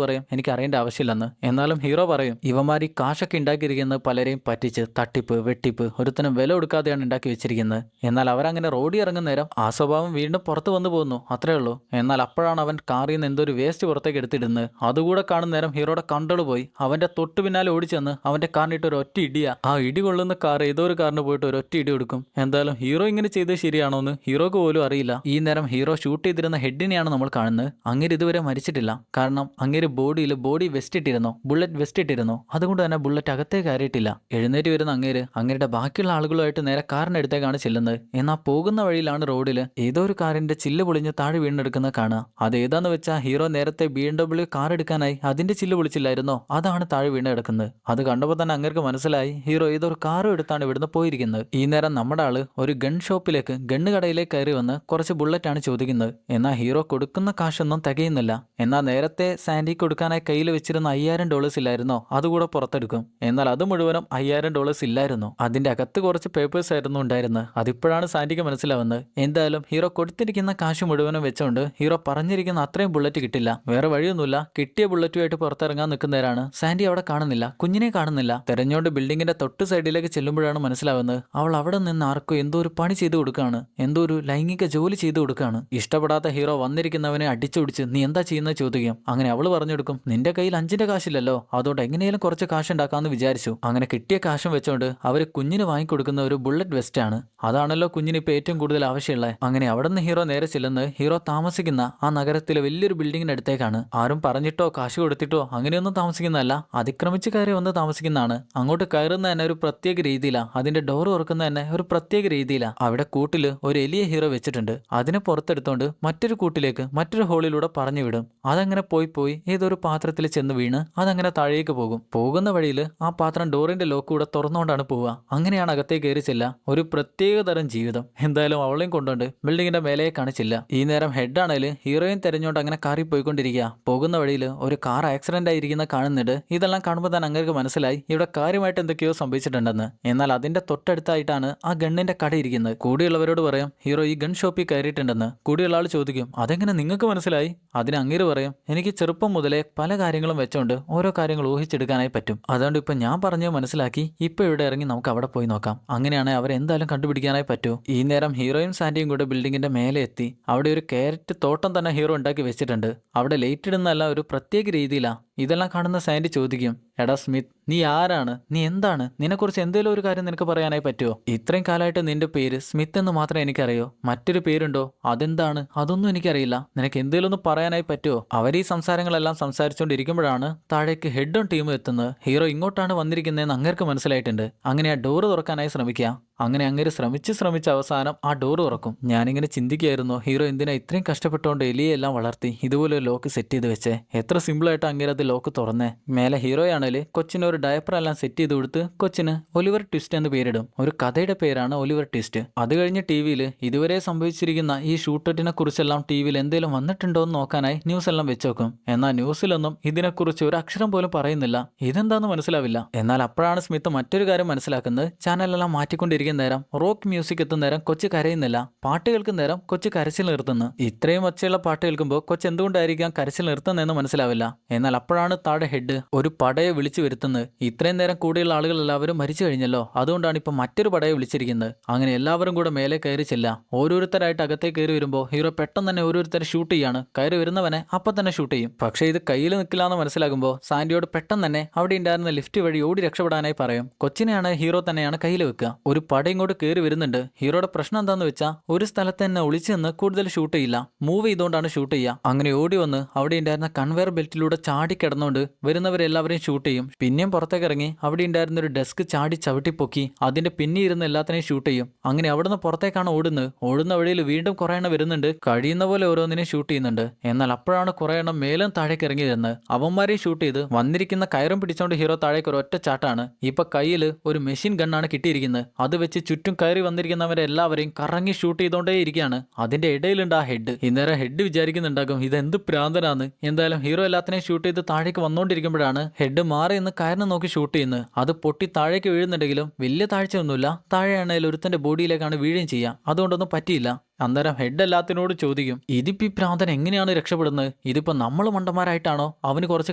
പറയും, എനിക്ക് അറിയേണ്ട ആവശ്യമില്ലെന്ന്. എന്നാലും ഹീറോ പറയും, ഇവന്മാരി കാശൊക്കെ ഉണ്ടാക്കിയിരിക്കുന്നത് പലരെയും പറ്റിച്ച് തട്ടിപ്പ് വെട്ടിപ്പ് ഒരുത്തനും വില കൊടുക്കാതെയാണ് ഉണ്ടാക്കി വെച്ചിരിക്കുന്നത്. എന്നാൽ അവരങ്ങനെ റോഡിൽ ഇറങ്ങുന്ന നേരം ആ സ്വഭാവം വീണ്ടും പുറത്ത് വന്നു പോകുന്നു, അത്രേ ഉള്ളൂ. എന്നാൽ അപ്പോഴാണ് അവൻ കാറിൽ നിന്ന് എന്തോ ഒരു വേസ്റ്റ് പുറത്തേക്ക് എടുത്തിടുന്നത്. അതുകൂടെ കാണുന്ന നേരം ഹീറോയുടെ കണ്ട്രോൾ പോയി. അവന്റെ തൊട്ടു പിന്നാലെ ഓടിച്ചെന്ന് അവന്റെ കാറിനിട്ട് ഒരു ഒറ്റ ഇടിയാ. ആ ഇടി കൊള്ളുന്ന കാർ ഏതോ ഒരു കാറിന് പോയിട്ട് ഒരു ഒറ്റ ഇടി കൊടുക്കും. എന്തായാലും ഹീറോ ഇങ്ങനെ ചെയ്തത് ശരിയാണോന്ന് ഹീറോക്ക് പോലും അറിയില്ല. ഈ നേരം ഹീറോ ഷൂട്ട് ചെയ്തിരുന്ന ഹെഡിനെയാണ് നമ്മൾ കാണുന്നത്. അങ്ങേര് ഇതുവരെ മരിച്ചിട്ടില്ല. കാരണം അങ്ങേര് ബോഡി വെസ്റ്റ് ഇട്ടിരുന്നു, ബുള്ളറ്റ് വെസ്റ്റ് ഇട്ടിരുന്നു. അതുകൊണ്ട് തന്നെ ബുള്ളറ്റ് അകത്തേ കയറിയിട്ടില്ല. എഴുന്നേറ്റ് വരുന്ന അങ്ങേരുടെ ബാക്കിയുള്ള ആളുകളുമായിട്ട് നേരെ കാറിനടുത്തേക്കാണ് ചെല്ലുന്നത്. എന്നാൽ പോകുന്ന വഴിയിലാണ് റോഡിൽ ഏതോ ഒരു കാറിന്റെ ചില്ല് പൊളിഞ്ഞ് താഴെ വീണെടുക്കുന്നത് കാണുക. അത് ഏതാന്ന് വെച്ചാൽ ഹീറോ നേരത്തെ BMW കാർ എടുക്കാനായി അതിന്റെ ചില്ല് പൊളിച്ചില്ലായിരുന്നോ, അതാണ് താഴെ വീണ് കിടക്കുന്നത്. അത് കണ്ടപ്പോൾ തന്നെ അങ്ങേർക്ക് മനസ്സിലായി ഹീറോ ഏതോ ഒരു കാറും എടുത്താണ് ഇവിടുന്ന് പോയിരിക്കുന്നത്. ഈ നേരം നമ്മുടെ ആള് ഒരു ഗൺ ഷോപ്പിലേക്ക് ഗണ്ണ് കടയിലേക്ക് കയറി വന്ന് കുറച്ച് ബുള്ളറ്റാണ് ചോദിക്കുന്നത്. എന്നാൽ ഹീറോ കൊടുക്കുന്ന കാശൊന്നും തികയുന്നില്ല. എന്നാൽ നേരത്തെ സാൻഡി കൊടുക്കാനായി കയ്യിൽ വെച്ചിരുന്ന $5000 ഇല്ലായിരുന്നോ, അതുകൂടെ പുറത്തെടുക്കും. എന്നാൽ അത് മുഴുവനും $5000 ഇല്ലായിരുന്നു. അതിന്റെ അകത്ത് കുറച്ച് പേപ്പേഴ്സ് ആയിരുന്നു ഉണ്ടായിരുന്നത്. അതിപ്പോഴാണ് സാൻഡിക്ക് മനസ്സിലാവുന്നത്. എന്തായാലും ഹീറോ കൊടുത്തിരിക്കുന്ന കാശ് മുഴുവനും വെച്ചുകൊണ്ട് ഹീറോ പറഞ്ഞിരിക്കുന്ന അത്രയും ബുള്ളറ്റ് കിട്ടില്ല. വേറെ വഴിയൊന്നുമില്ല. കിട്ടിയ ബുള്ളറ്റുമായിട്ട് പുറത്തിറങ്ങാൻ നിൽക്കുന്നവരാണ് സാൻഡി അവിടെ കാണുന്നില്ല, കുഞ്ഞിനെ കാണുന്നില്ല. തെരഞ്ഞോണ്ട് ബിൽഡിങ്ങിന്റെ തൊട്ട് സൈഡിലേക്ക് ചെല്ലുമ്പോഴാണ് മനസ്സിലാവുന്നത് അവൾ അവിടെ നിന്ന് ആർക്കോ എന്തോ ഒരു പണി ചെയ്തു കൊടുക്കുകയാണ്, എന്തോ ഒരു ലൈംഗിക ജോലി ചെയ്തു കൊടുക്കുകയാണ്. ഇഷ്ടപ്പെടാത്ത ഹീറോ വന്നിരിക്കുന്നവനെ അടിച്ചൊടിച്ച് നീ എന്താ ചെയ്യുന്നത് ചോദിക്കും. അങ്ങനെ അവള് പറഞ്ഞെടുക്കും, നിന്റെ കയ്യിൽ 5ന്റെ കാശില്ലല്ലോ, അതുകൊണ്ട് എങ്ങനെയും കുറച്ച് കാശ് ഉണ്ടാക്കാമെന്ന് വിചാരിച്ചു. അങ്ങനെ കിട്ടിയ കാശും വെച്ചോണ്ട് അവര് കുഞ്ഞിന് വാങ്ങിക്കൊടുക്കുന്ന ഒരു ബുള്ളറ്റ് വെസ്റ്റ് ആണ്. അതാണല്ലോ കുഞ്ഞിന് ഇപ്പൊ ഏറ്റവും കൂടുതൽ ആവശ്യമുള്ളത്. അങ്ങനെ അവിടെ നിന്ന് ഹീറോ നേരെ ചെല്ലുന്നത് ഹീറോ താമസിക്കുന്ന ആ നഗരത്തിലെ വലിയൊരു ബിൽഡിങ്ങിന്റെ അടുത്തേക്കാണ്. ആരും പറഞ്ഞിട്ടോ കാശ് കൊടുത്തിട്ടോ അങ്ങനെയൊന്നും താമസിക്കുന്നതല്ല, അതിക്രമിച്ച് കയറി വന്ന് താമസിക്കുന്നതാണ്. അങ്ങോട്ട് കയറുന്ന തന്നെ ഒരു പ്രത്യേക രീതിയിലാണ്. അതിന്റെ ഡോർ തുറക്കുന്ന തന്നെ ഒരു പ്രത്യേക രീതിയിലാണ്. അവിടെ കൂട്ടില് ഒരു എലിയെ ഹീറോ വെച്ചിട്ടുണ്ട്. അതിനെ പുറത്തെടുത്തോണ്ട് മറ്റൊരു കൂട്ടിലേക്ക് മറ്റൊരു ഹോളിലൂടെ പറഞ്ഞു വിടും. അതങ്ങനെ പോയി ഏതൊരു പാത്രത്തിൽ ചെന്ന് വീണ് അതങ്ങനെ താഴേക്ക് പോകും. പോകുന്ന വഴിയിൽ ആ പാത്രം ഡോറിന്റെ ലോക്ക് കൂടെ തുറന്നുകൊണ്ടാണ് പോവുക. അങ്ങനെയാണ് അകത്തേക്ക് കയറി ചെല്ലുക. ഒരു പ്രത്യേക തരം ജീവിതം. എന്തായാലും അവളെയും കൊണ്ടുകൊണ്ട് ബിൽഡിങ്ങിന്റെ മേലേക്കാണ് ചെല്ലുക. ഈ നേരം ഹെഡ് ആണേല് ഹീറോയും തെരഞ്ഞോണ്ട് അങ്ങനെ കാറി പോയിക്കൊണ്ടിരിക്കുക. പോകുന്ന വഴിയിൽ ഒരു കാർ ആക്സിഡന്റ് ആയിരിക്കുന്ന കാണുന്നുണ്ട്. ഇതെല്ലാം കാണുമ്പോൾ തന്നെ അങ്ങേർക്ക് മനസ്സിലായി ഇവിടെ കാര്യമായിട്ട് എന്തൊക്കെയോ സംഭവിച്ചിട്ടുണ്ടെന്ന്. എന്നാൽ അതിന്റെ തൊട്ടടുത്തായിട്ടാണ് ആ ഗണ്ണിന്റെ കട ഇരിക്കുന്നത്. കൂടിയുള്ളവരോട് പറയാം ഹീറോ ഈ ഗൺ ഷോപ്പിൽ കയറിയിട്ടുണ്ടെന്ന്. കൂടിയുള്ള ആൾ ചോദിക്കും, അതെങ്ങനെ നിങ്ങൾക്ക് മനസ്സിലായി? അതിന് അങ്ങേര് പറയും, എനിക്ക് ചെറുപ്പം മുതലേ പല കാര്യങ്ങളും വെച്ചോണ്ട് ഓരോ കാര്യങ്ങൾ ഊഹിച്ചെടുക്കാനായി പറ്റും. അതുകൊണ്ട് ഇപ്പൊ ഞാൻ പറഞ്ഞത് മനസ്സിലാക്കി ഇപ്പൊ ഇവിടെ ഇറങ്ങി നമുക്ക് അവിടെ പോയി നോക്കാം. അങ്ങനെയാണ് അവരെന്തായാലും കണ്ടുപിടിക്കാനായി പറ്റൂ. ഈ നേരം ഹീറോയും സാൻഡിയും കൂടെ ബിൽഡിങ്ങിന്റെ മേലെ എത്തി. അവിടെ ഒരു കാരറ്റ് തോട്ടം തന്നെ ഹീറോ ഉണ്ടാക്കി വെച്ചിട്ടുണ്ട്. അവിടെ ലൈറ്റ് ഇടുന്നതല്ല ഒരു പ്രത്യേക രീതിയിലാണ്. ഇതെല്ലാം കാണുന്ന സാൻഡി ചോദിക്കും, എടാ സ്മിത്ത്, നീ ആരാണ്? നീ എന്താണ്? നിന്നെക്കുറിച്ച് എന്തെങ്കിലും ഒരു കാര്യം നിനക്ക് പറയാനായി പറ്റുമോ? ഇത്രയും കാലമായിട്ട് നിന്റെ പേര് സ്മിത്ത് എന്ന് മാത്രമേ എനിക്കറിയോ. മറ്റൊരു പേരുണ്ടോ? അതെന്താണ്? അതൊന്നും എനിക്കറിയില്ല. നിനക്ക് എന്തെങ്കിലും ഒന്ന് പറയാനായി പറ്റുമോ? അവർ ഈ സംസാരങ്ങളെല്ലാം സംസാരിച്ചുകൊണ്ടിരിക്കുമ്പോഴാണ് താഴേക്ക് ഹെഡും ടീമും എത്തുന്നത്. ഹീറോ ഇങ്ങോട്ടാണ് വന്നിരിക്കുന്നതെന്ന് അങ്ങേർക്ക് മനസ്സിലായിട്ടുണ്ട്. അങ്ങനെ ആ ഡോറ് തുറക്കാനായി ശ്രമിക്കുക. അങ്ങനെ അങ്ങേര് ശ്രമിച്ച് അവസാനം ആ ഡോർ തുറക്കും. ഞാനിങ്ങനെ ചിന്തിക്കുകയായിരുന്നു, ഹീറോ എന്തിനാ ഇത്രയും കഷ്ടപ്പെട്ടുകൊണ്ട് എലിയെല്ലാം വളർത്തി ഇതുപോലെ ഒരു ലോക്ക് സെറ്റ് ചെയ്ത് വെച്ചേ? എത്ര സിമ്പിളായിട്ട് അങ്ങേര് അത് ലോക്ക് തുറന്നേ. മേലെ ഹീറോയാണേല് കൊച്ചിന് ഒരു ഡയപ്പറെല്ലാം സെറ്റ് ചെയ്ത് കൊടുത്ത് കൊച്ചിന് ഒലിവർ ട്വിസ്റ്റ് എന്ന് പേരിടും. ഒരു കഥയുടെ പേരാണ് ഒലിവർ ട്വിസ്റ്റ്. അത് കഴിഞ്ഞ് ടിവിയിൽ ഇതുവരെ സംഭവിച്ചിരിക്കുന്ന ഈ ഷൂട്ടറ്റിനെ കുറിച്ചെല്ലാം ടിവിയിൽ എന്തെങ്കിലും വന്നിട്ടുണ്ടോ എന്ന് നോക്കാനായി ന്യൂസ് എല്ലാം വെച്ചോക്കും. എന്നാൽ ന്യൂസിലൊന്നും ഇതിനെക്കുറിച്ച് ഒരു അക്ഷരം പോലും പറയുന്നില്ല. ഇതെന്താന്ന് മനസ്സിലാവില്ല. എന്നാൽ അപ്പോഴാണ് സ്മിത്ത് മറ്റൊരു കാര്യം മനസ്സിലാക്കുന്നത്. ചാനലെല്ലാം മാറ്റിക്കൊണ്ടിരിക്കുന്ന നേരം റോക്ക് മ്യൂസിക് എത്തുന്ന നേരം കൊച്ചു കരയുന്നില്ല. പാട്ട് കേൾക്കുന്ന നേരം കൊച്ചു കരച്ചിൽ നിർത്തുന്നു. ഇത്രയും ഒച്ചയുള്ള പാട്ട് കേൾക്കുമ്പോൾ കൊച്ചു എന്തുകൊണ്ടായിരിക്കാം കരച്ചിൽ നിർത്തുന്നതെന്ന് മനസ്സിലാവില്ല. എന്നാൽ അപ്പോഴാണ് താഴെ ഹെഡ് ഒരു പടയെ വിളിച്ചു വരുത്തുന്നത്. ഇത്രയും നേരം കൂടെയുള്ള ആളുകൾ എല്ലാവരും മരിച്ചു കഴിഞ്ഞല്ലോ, അതുകൊണ്ടാണ് ഇപ്പൊ മറ്റൊരു പടയെ വിളിച്ചിരിക്കുന്നത്. അങ്ങനെ എല്ലാവരും കൂടെ മേലെ കയറി ചെല്ല. ഓരോരുത്തരായിട്ട് അകത്തേക്ക് കയറി വരുമ്പോൾ ഹീറോ പെട്ടെന്ന് തന്നെ ഓരോരുത്തരെ ഷൂട്ട് ചെയ്യാണ്. കയറി വരുന്നവനെ അപ്പം തന്നെ ഷൂട്ട് ചെയ്യും. പക്ഷേ ഇത് കയ്യിൽ നിൽക്കില്ല എന്ന് മനസ്സിലാകുമ്പോൾ സാൻഡിയോട് പെട്ടെന്ന് തന്നെ അവിടെ ഉണ്ടായിരുന്ന ലിഫ്റ്റ് വഴി ഓടി രക്ഷപ്പെടാനായി പറയും. കൊച്ചിനെയാണ് ഹീറോ തന്നെയാണ് കയ്യിൽ വെക്കുക. ഒരു പട ഇങ്ങോട്ട് കയറി വരുന്നുണ്ട്. ഹീറോയുടെ പ്രശ്നം എന്താന്ന് വെച്ചാൽ ഒരു സ്ഥലത്ത് തന്നെ ഒളിച്ചു നിന്ന് കൂടുതൽ ഷൂട്ട് ചെയ്യില്ല, മൂവ് ചെയ്തുകൊണ്ടാണ് ഷൂട്ട് ചെയ്യുക. അങ്ങനെ ഓടി വന്ന് അവിടെ ഉണ്ടായിരുന്ന കൺവെയർ ബെൽറ്റിലൂടെ ചാടി കിടന്നുകൊണ്ട് വരുന്നവരെല്ലാവരെയും ഷൂട്ട് ചെയ്യും. പിന്നെയും പുറത്തേക്ക് ഇറങ്ങി അവിടെ ഉണ്ടായിരുന്ന ഒരു ഡെസ്ക് ചാടി ചവിട്ടിപ്പൊക്കി അതിന്റെ പിന്നെ ഇരുന്ന് എല്ലാത്തിനെയും ഷൂട്ട് ചെയ്യും. അങ്ങനെ അവിടുന്ന് പുറത്തേക്കാണ് ഓടുന്നത്. ഓടുന്ന വഴിയിൽ വീണ്ടും കുറെ എണ്ണം വരുന്നുണ്ട്. കഴിയുന്ന പോലെ ഓരോന്നിനെയും ഷൂട്ട് ചെയ്യുന്നുണ്ട്. എന്നാൽ അപ്പോഴാണ് കുറെ എണ്ണം മേലും താഴേക്ക് ഇറങ്ങി വരുന്നത്. അവന്മാരെയും ഷൂട്ട് ചെയ്ത് വന്നിരിക്കുന്ന കയറും പിടിച്ചോണ്ട് ഹീറോ താഴേക്ക് ഒരു ഒറ്റ ചാട്ടാണ്. ഇപ്പൊ കയ്യിൽ ഒരു മെഷീൻ ഗണ്ണാണ് കിട്ടിയിരിക്കുന്നത്. അത് വെച്ച് ചുറ്റും കയറി വന്നിരിക്കുന്നവരെ എല്ലാവരെയും കറങ്ങി ഷൂട്ട് ചെയ്തോണ്ടേ ഇരിക്കുകയാണ്. അതിന്റെ ഇടയിലുണ്ട് ആ ഹെഡ്. ഇന്നേരം ഹെഡ് വിചാരിക്കുന്നുണ്ടാകും ഇതെന്ത് പ്രാന്തനാന്ന്. എന്തായാലും ഹീറോ എല്ലാത്തിനെയും ഷൂട്ട് ചെയ്ത് താഴേക്ക് വന്നോണ്ടിരിക്കുമ്പോഴാണ് ഹെഡ് മാറി നിന്ന് കയറിന് നോക്കി ഷൂട്ട് ചെയ്യുന്നത്. അത് പൊട്ടി താഴേക്ക് വീഴുന്നുണ്ടെങ്കിലും വലിയ താഴ്ചയൊന്നുമില്ല. താഴെയാണെങ്കിൽ ഒരുത്തന്റെ ബോഡിയിലേക്കാണ് വീഴുകയും ചെയ്യുക. അതുകൊണ്ടൊന്നും പറ്റിയില്ല. അന്നേരം ഹെഡ് എല്ലാത്തിനോട് ചോദിക്കും, ഇതിപ്പോ ഈ പ്രാന്തൻ എങ്ങനെയാണ് രക്ഷപ്പെടുന്നത്? ഇതിപ്പോ നമ്മൾ മണ്ടന്മാരായിട്ടാണോ അവന് കുറച്ച്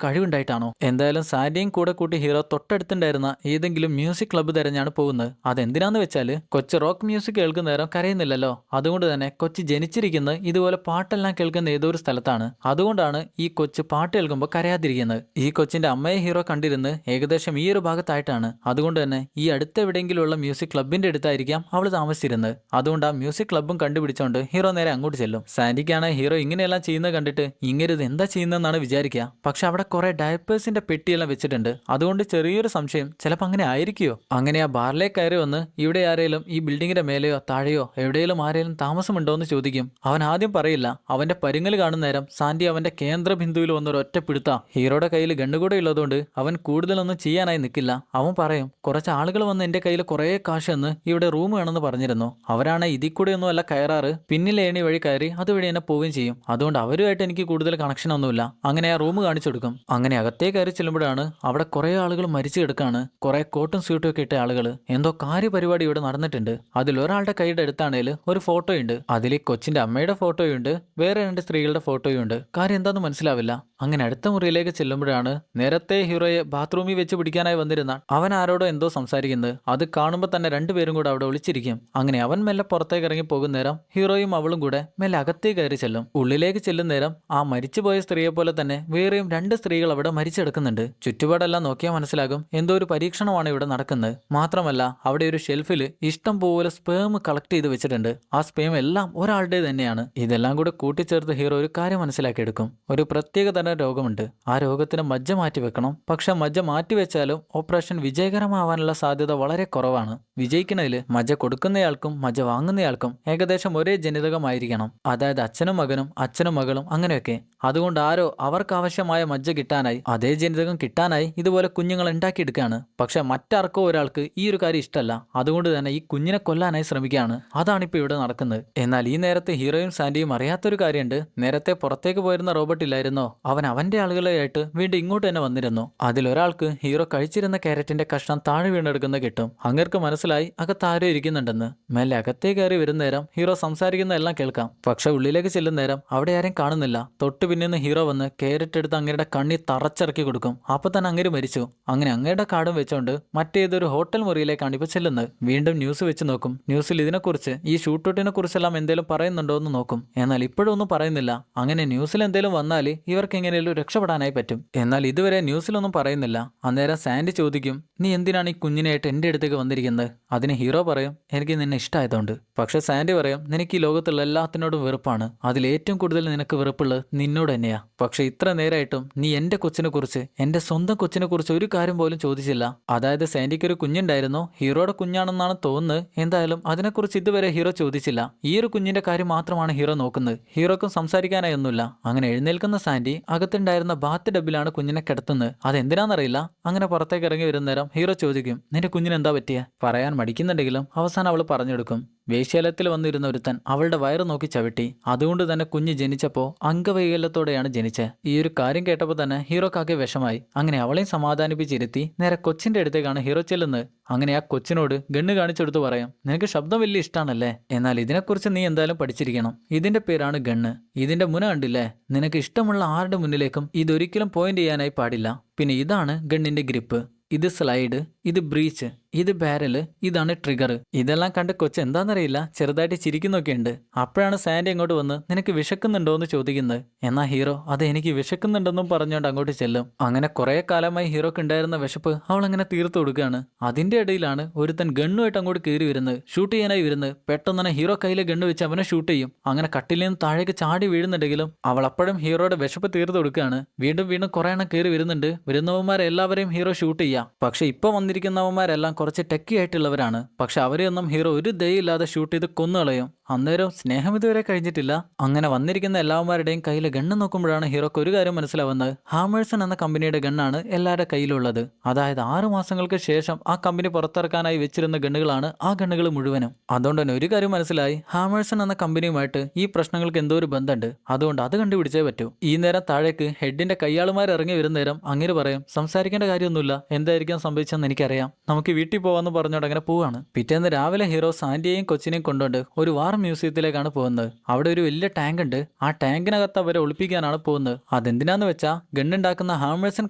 കഴിവുണ്ടായിട്ടാണോ? എന്തായാലും സാൻഡിയും കൂടെ കൂട്ടി ഹീറോ തൊട്ടടുത്തുണ്ടായിരുന്ന ഏതെങ്കിലും മ്യൂസിക് ക്ലബ്ബ് തിരഞ്ഞാണ് പോകുന്നത്. അതെന്തിനാന്ന് വെച്ചാൽ കൊച്ചു റോക്ക് മ്യൂസിക് കേൾക്കുന്ന നേരം കരയുന്നില്ലല്ലോ. അതുകൊണ്ട് തന്നെ കൊച്ചു ജനിച്ചിരിക്കുന്നത് ഇതുപോലെ പാട്ടെല്ലാം കേൾക്കുന്ന ഏതോ ഒരു സ്ഥലത്താണ്. അതുകൊണ്ടാണ് ഈ കൊച്ചു പാട്ട് കേൾക്കുമ്പോൾ കരയാതിരിക്കുന്നത്. ഈ കൊച്ചിന്റെ അമ്മയെ ഹീറോ കണ്ടിരുന്ന് ഏകദേശം ഈ ഒരു ഭാഗത്തായിട്ടാണ്. അതുകൊണ്ട് തന്നെ ഈ അടുത്ത എവിടെയെങ്കിലുള്ള മ്യൂസിക് ക്ലബിന്റെ അടുത്തായിരിക്കാം അവൾ താമസിച്ചിരുന്നത്. അതുകൊണ്ട് ആ മ്യൂസിക് ക്ലബ്ബും കണ്ടുപിടിച്ചോണ്ട് ഹീറോ നേരെ അങ്ങോട്ട് ചെല്ലും. സാൻഡിക്കാണ് ഹീറോ ഇങ്ങനെയെല്ലാം ചെയ്യുന്നത് കണ്ടിട്ട് ഇങ്ങനെത് എന്താ ചെയ്യുന്നതെന്നാണ് വിചാരിക്കുക. പക്ഷെ അവിടെ കുറെ ഡയപ്പേഴ്സിന്റെ പെട്ടിയെല്ലാം വെച്ചിട്ടുണ്ട്. അതുകൊണ്ട് ചെറിയൊരു സംശയം ചിലപ്പോൾ അങ്ങനെ ആയിരിക്കുമോ. അങ്ങനെ ആ ബാറിലേക്ക് കയറി വന്ന് ഇവിടെ ആരെങ്കിലും ഈ ബിൽഡിങ്ങിന്റെ മേലെയോ താഴെയോ എവിടെയെങ്കിലും ആരെങ്കിലും താമസമുണ്ടോ എന്ന് ചോദിക്കും. അവൻ ആദ്യം പറയില്ല. അവന്റെ പരുങ്ങൽ കാണുന്ന നേരം സാൻഡി അവന്റെ കേന്ദ്ര ബിന്ദുവിൽ വന്നൊരു ഒറ്റ പിടുത്ത. ഹീറോയുടെ കയ്യിൽ ഗണ്ണുകൂടെ ഉള്ളതുകൊണ്ട് അവൻ കൂടുതലൊന്നും ചെയ്യാനായി നിൽക്കില്ല. അവൻ പറയും, കുറച്ച് ആളുകൾ വന്ന് എന്റെ കയ്യിൽ കുറെ കാശ് എന്ന് ഇവിടെ റൂം വേണമെന്ന് പറഞ്ഞിരുന്നു. അവരാണ് ഇതിൽ കൂടെ ഒന്നും അല്ല കയറാറ്, പിന്നിൽ ഏണി വഴി കയറി അതുവഴി തന്നെ പോവുകയും ചെയ്യും. അതുകൊണ്ട് അവരുമായിട്ട് എനിക്ക് കൂടുതൽ കണക്ഷൻ ഒന്നുമില്ല. അങ്ങനെ ആ റൂം കാണിച്ചു കൊടുക്കും. അങ്ങനെ അകത്തേ കയറി ചെല്ലുമ്പോഴാണ് അവിടെ കുറെ ആളുകൾ മരിച്ചു കിടക്കാണ്. കുറെ കോട്ടും സ്യൂട്ടും ഒക്കെ ഇട്ട ആളുകൾ. എന്തോ കാര്യപരിപാടി ഇവിടെ നടന്നിട്ടുണ്ട്. അതിൽ ഒരാളുടെ കൈയുടെ അടുത്താണേൽ ഒരു ഫോട്ടോ ഉണ്ട്. അതിൽ കൊച്ചിന്റെ അമ്മയുടെ ഫോട്ടോയുണ്ട്, വേറെ 2 സ്ത്രീകളുടെ ഫോട്ടോയും ഉണ്ട്. കാര്യം എന്താന്ന് മനസ്സിലാവില്ല. അങ്ങനെ അടുത്ത മുറിയിലേക്ക് ചെല്ലുമ്പോഴാണ് നേരത്തെ ഹീറോയെ ബാത്റൂമിൽ വെച്ച് പിടിക്കാനായി വന്നിരുന്ന അവൻ ആരോടോ എന്തോ സംസാരിക്കുന്നത്. അത് കാണുമ്പോൾ തന്നെ രണ്ടുപേരും കൂടെ അവിടെ ഒളിച്ചിരിക്കും. അങ്ങനെ അവൻ മെല്ലെ പുറത്തേക്ക് ഇറങ്ങി പോകുന്ന നേരം ഹീറോയും അവളും കൂടെ മെല്ലെ അകത്തേക്ക് കയറി ചെല്ലും. ഉള്ളിലേക്ക് ചെല്ലുന്ന നേരം ആ മരിച്ചുപോയ സ്ത്രീയെ പോലെ തന്നെ വേറെയും 2 സ്ത്രീകൾ അവിടെ മരിച്ചെടുക്കുന്നുണ്ട്. ചുറ്റുപാടെല്ലാം നോക്കിയാൽ മനസ്സിലാകും എന്തോ ഒരു പരീക്ഷണമാണ് ഇവിടെ നടക്കുന്നത്. മാത്രമല്ല അവിടെ ഒരു ഷെൽഫിൽ ഇഷ്ടം പോലെ സ്പേം കളക്ട് ചെയ്ത് വെച്ചിട്ടുണ്ട്. ആ സ്പേം എല്ലാം ഒരാളുടെ തന്നെയാണ്. ഇതെല്ലാം കൂടെ കൂട്ടിച്ചേർത്ത് ഹീറോ ഒരു കാര്യം മനസ്സിലാക്കിയെടുക്കും. ഒരു പ്രത്യേക തരം രോഗമുണ്ട്. ആ രോഗത്തിന് മജ്ജ മാറ്റി വെക്കണം. പക്ഷെ മജ്ജ മാറ്റിവെച്ചാലും ഓപ്പറേഷൻ വിജയകരമാവാനുള്ള സാധ്യത വളരെ കുറവാണ്. വിജയിക്കുന്നതിൽ മജ്ജ കൊടുക്കുന്നയാൾക്കും മജ്ജ വാങ്ങുന്നയാൾക്കും ഏകദേശം ഒരേ ജനിതകമായിരിക്കണം. അതായത് അച്ഛനും മകനും അച്ഛനും മകളും അങ്ങനെയൊക്കെ. അതുകൊണ്ട് ആരോ അവർക്ക് ആവശ്യമായ മജ്ജ കിട്ടാനായി അതേ ജനിതകം കിട്ടാനായി ഇതുപോലെ കുഞ്ഞുങ്ങൾ ഉണ്ടാക്കിയെടുക്കുകയാണ്. പക്ഷെ മറ്റാർക്കോ ഒരാൾക്ക് ഈ ഒരു കാര്യം ഇഷ്ടമല്ല. അതുകൊണ്ട് തന്നെ ഈ കുഞ്ഞിനെ കൊല്ലാനായി ശ്രമിക്കുകയാണ്. അതാണിപ്പോൾ ഇവിടെ നടക്കുന്നത്. എന്നാൽ ഈ നേരത്തെ ഹീറോയും സാൻഡിയും അറിയാത്തൊരു കാര്യമുണ്ട്. നേരത്തെ പുറത്തേക്ക് പോയിരുന്ന റോബോട്ട് ഇല്ലായിരുന്നോ, അവൻ അവന്റെ ആളുകളായിട്ട് വീണ്ടും ഇങ്ങോട്ട് തന്നെ വന്നിരുന്നു. അതിലൊരാൾക്ക് ഹീറോ കഴിച്ചിരുന്ന ക്യാരറ്റിന്റെ കഷ്ണം താഴെ വീണെടുക്കുന്ന കിട്ടും. അങ്ങർക്ക് മനസ്സിലായി അകത്ത് ആരോ ഇരിക്കുന്നുണ്ടെന്ന്. മെല്ലെ അകത്തേ കയറി വരുന്ന നേരം ഹീറോ സംസാരിക്കുന്ന എല്ലാം കേൾക്കാം. പക്ഷെ ഉള്ളിലേക്ക് ചെല്ലുന്ന നേരം അവിടെ ആരും കാണുന്നില്ല. തൊട്ട് പിന്നിന്ന് ഹീറോ വന്ന് ക്യാരറ്റ് എടുത്ത് അങ്ങയുടെ കണ്ണി തറച്ചിറക്കി കൊടുക്കും. അപ്പൊ തന്നെ അങ്ങേര് മരിച്ചു. അങ്ങനെ അങ്ങയുടെ കാർഡും വെച്ചോണ്ട് മറ്റേതൊരു ഹോട്ടൽ മുറിയിലേക്കാണ് ഇപ്പൊ ചെല്ലുന്നത്. വീണ്ടും ന്യൂസ് വെച്ച് നോക്കും. ന്യൂസിൽ ഇതിനെക്കുറിച്ച് ഈ ഷൂട്ടൗട്ടിനെ കുറിച്ചെല്ലാം എന്തെങ്കിലും പറയുന്നുണ്ടോ എന്ന് നോക്കും. എന്നാൽ ഇപ്പോഴും ഒന്നും പറയുന്നില്ല. അങ്ങനെ ന്യൂസിൽ എന്തെങ്കിലും വന്നാൽ ഇവർക്ക് എങ്ങനെയും രക്ഷപ്പെടാനായി പറ്റും. എന്നാൽ ഇതുവരെ ന്യൂസിലൊന്നും പറയുന്നില്ല. അന്നേരം സാൻഡി ചോദിക്കും, നീ എന്തിനാണ് ഈ കുഞ്ഞിനായിട്ട് എന്റെ അടുത്തേക്ക് വന്നിരിക്കുന്നത്? അതിന് ഹീറോ പറയും, എനിക്ക് നിന്നെ ഇഷ്ടമായതുകൊണ്ട്. പക്ഷെ സാൻഡി പറയും, നിനക്ക് ഈ ലോകത്തുള്ള എല്ലാത്തിനോടും വെറുപ്പാണ്. അതിലേറ്റവും കൂടുതൽ നിനക്ക് വെറുപ്പുള്ളത് നിന്നോട് തന്നെയാ. പക്ഷെ ഇത്ര നേരമായിട്ടും നീ എന്റെ കൊച്ചിനെ കുറിച്ച്, എന്റെ സ്വന്തം കൊച്ചിനെ കുറിച്ച് ഒരു കാര്യം പോലും ചോദിച്ചില്ല. അതായത് സാൻഡിക്ക് ഒരു കുഞ്ഞുണ്ടായിരുന്നോ? ഹീറോയുടെ കുഞ്ഞാണെന്നാണ് തോന്നുന്നത്. എന്തായാലും അതിനെക്കുറിച്ച് ഇതുവരെ ഹീറോ ചോദിച്ചില്ല. ഈ ഒരു കുഞ്ഞിന്റെ കാര്യം മാത്രമാണ് ഹീറോ നോക്കുന്നത്. ഹീറോക്കും സംസാരിക്കാനായി ഒന്നുമില്ല. അങ്ങനെ എഴുന്നേൽക്കുന്ന സാൻഡി അകത്തുണ്ടായിരുന്ന ബാത്ത് ഡബിലാണ് കുഞ്ഞിനെ കിടത്തുന്നത്. അതെന്തിനാണെന്നറിയില്ല. അങ്ങനെ പുറത്തേക്ക് ഇറങ്ങി വരുന്ന നേരം ഹീറോ ചോദിക്കും, നിന്റെ കുഞ്ഞിന് എന്താ പറ്റിയ? പറയാൻ മടിക്കുന്നുണ്ടെങ്കിലും അവസാനം അവൾ പറഞ്ഞെടുക്കും. വേശ്യാലയത്തിൽ വന്നിരുന്ന ഒരുത്തൻ അവളുടെ വയറ് നോക്കി ചവിട്ടി. അതുകൊണ്ട് തന്നെ കുഞ്ഞ് ജനിച്ചപ്പോൾ അംഗവൈകല്യത്തോടെയാണ് ജനിച്ചത്. ഈ ഒരു കാര്യം കേട്ടപ്പോൾ തന്നെ ഹീറോക്കാകെ വിഷമായി. അങ്ങനെ അവളെയും സമാധാനിപ്പിച്ചിരുത്തി നേരെ കൊച്ചിന്റെ അടുത്തേക്കാണ് ഹീറോ ചെല്ലുന്നത്. അങ്ങനെ ആ കൊച്ചിനോട് ഗണ്ണ് കാണിച്ചെടുത്ത് പറയാം, നിനക്ക് ശബ്ദം വലിയ ഇഷ്ടമാണല്ലേ, എന്നാൽ ഇതിനെക്കുറിച്ച് നീ എന്തായാലും പഠിച്ചിരിക്കണം. ഇതിന്റെ പേരാണ് ഗണ്ണ്. ഇതിന്റെ മുന കണ്ടില്ലേ? നിനക്ക് ഇഷ്ടമുള്ള ആരുടെ മുന്നിലേക്കും ഇതൊരിക്കലും പോയിന്റ് ചെയ്യാനായി പാടില്ല. പിന്നെ ഇതാണ് ഗണ്ണിന്റെ ഗ്രിപ്പ്, ഇത് സ്ലൈഡ്, ഇത് ബ്രീച്ച്, ഇത് ബാരല്, ഇതാണ് ട്രിഗർ. ഇതെല്ലാം കണ്ട് കൊച്ച് എന്താണെന്നറിയില്ല ചെറുതായിട്ട് ചിരിക്കുന്നൊക്കെയുണ്ട്. അപ്പോഴാണ് സാൻഡി അങ്ങോട്ട് വന്ന് നിനക്ക് വിശക്കുന്നുണ്ടോ എന്ന് ചോദിക്കുന്നത്. എന്നാൽ ഹീറോ അത് എനിക്ക് വിശക്കുന്നുണ്ടെന്നും പറഞ്ഞുകൊണ്ട് അങ്ങോട്ട് ചെല്ലും. അങ്ങനെ കുറെ കാലമായി ഹീറോക്ക് ഉണ്ടായിരുന്ന വിശപ്പ് അവൾ അങ്ങനെ തീർത്തു കൊടുക്കുകയാണ്. അതിന്റെ ഇടയിലാണ് ഒരുത്തൻ ഗണ്ണുമായിട്ട് അങ്ങോട്ട് കയറി വരുന്നത്, ഷൂട്ട് ചെയ്യാനായി വരുന്നത്. പെട്ടെന്ന് തന്നെ ഹീറോ കയ്യിലെ ഗണ്ണ് വെച്ച് അവനെ ഷൂട്ട് ചെയ്യും. അങ്ങനെ കട്ടിലിൽ നിന്ന് താഴേക്ക് ചാടി വീഴുന്നുണ്ടെങ്കിലും അവൾ അപ്പോഴും ഹീറോയുടെ വിശപ്പ് തീർത്തു കൊടുക്കുകയാണ്. വീണ്ടും വീണ്ടും കുറെ എണ്ണം കയറി വരുന്നുണ്ട്. വരുന്നവന്മാരെല്ലാവരെയും ഹീറോ ഷൂട്ട് ചെയ്യാം. പക്ഷെ ഇപ്പൊ വന്നിരിക്കുന്നവന്മാരെല്ലാം കുറച്ച് ടെക്കി ആയിട്ടുള്ളവരാണ്. പക്ഷെ അവരെയൊന്നും ഹീറോ ഒരു ദയയില്ലാതെ ഷൂട്ട് ചെയ്ത് കൊന്നുകളയും. അന്നേരം സ്നേഹം ഇതുവരെ കഴിഞ്ഞിട്ടില്ല. അങ്ങനെ വന്നിരിക്കുന്ന എല്ലാവരുടെയും കയ്യിൽ ഗണ്ണ് നോക്കുമ്പോഴാണ് ഹീറോക്ക് ഒരു കാര്യം മനസ്സിലാവുന്നത്. ഹാമേഴ്സൺ എന്ന കമ്പനിയുടെ ഗണ്ണാണ് എല്ലാവരുടെ കയ്യിലുള്ളത്. അതായത് 6 മാസങ്ങൾക്ക് ശേഷം ആ കമ്പനി പുറത്തിറക്കാനായി വെച്ചിരുന്ന ഗണ്ണുകളാണ് ആ ഗണ്ണുകൾ മുഴുവനും. അതുകൊണ്ട് തന്നെ ഒരു കാര്യം മനസ്സിലായി, ഹാമേഴ്സൺ എന്ന കമ്പനിയുമായിട്ട് ഈ പ്രശ്നങ്ങൾക്ക് എന്തോ ഒരു ബന്ധമുണ്ട്. അതുകൊണ്ട് അത് കണ്ടുപിടിച്ചേ പറ്റൂ. ഈ നേരം താഴേക്ക് ഹെഡിന്റെ കയ്യാളുമാർ ഇറങ്ങി വരുന്ന നേരം അങ്ങനെ പറയും, സംസാരിക്കേണ്ട കാര്യമൊന്നുമില്ല, എന്തായിരിക്കും സംഭവിച്ചെന്ന് എനിക്കറിയാം, നമുക്ക് വീട്ടിൽ പോവാന്ന് പറഞ്ഞോണ്ട് അങ്ങനെ പോവാണ്. പിറ്റേന്ന് രാവിലെ ഹീറോ സാൻഡിയെയും കൊച്ചിനെയും കൊണ്ടുകൊണ്ട് ഒരു വാർ മ്യൂസിയത്തിലേക്കാണ് പോകുന്നത്. അവിടെ ഒരു വലിയ ടാങ്ക് ഉണ്ട്. ആ ടാങ്കിനകത്ത് അവരെ ഒളിപ്പിക്കാനാണ് പോകുന്നത്. അതെന്തിനാന്ന് വെച്ചാൽ ഗണ്ണുണ്ടാക്കുന്ന ഹാമേഴ്സൺ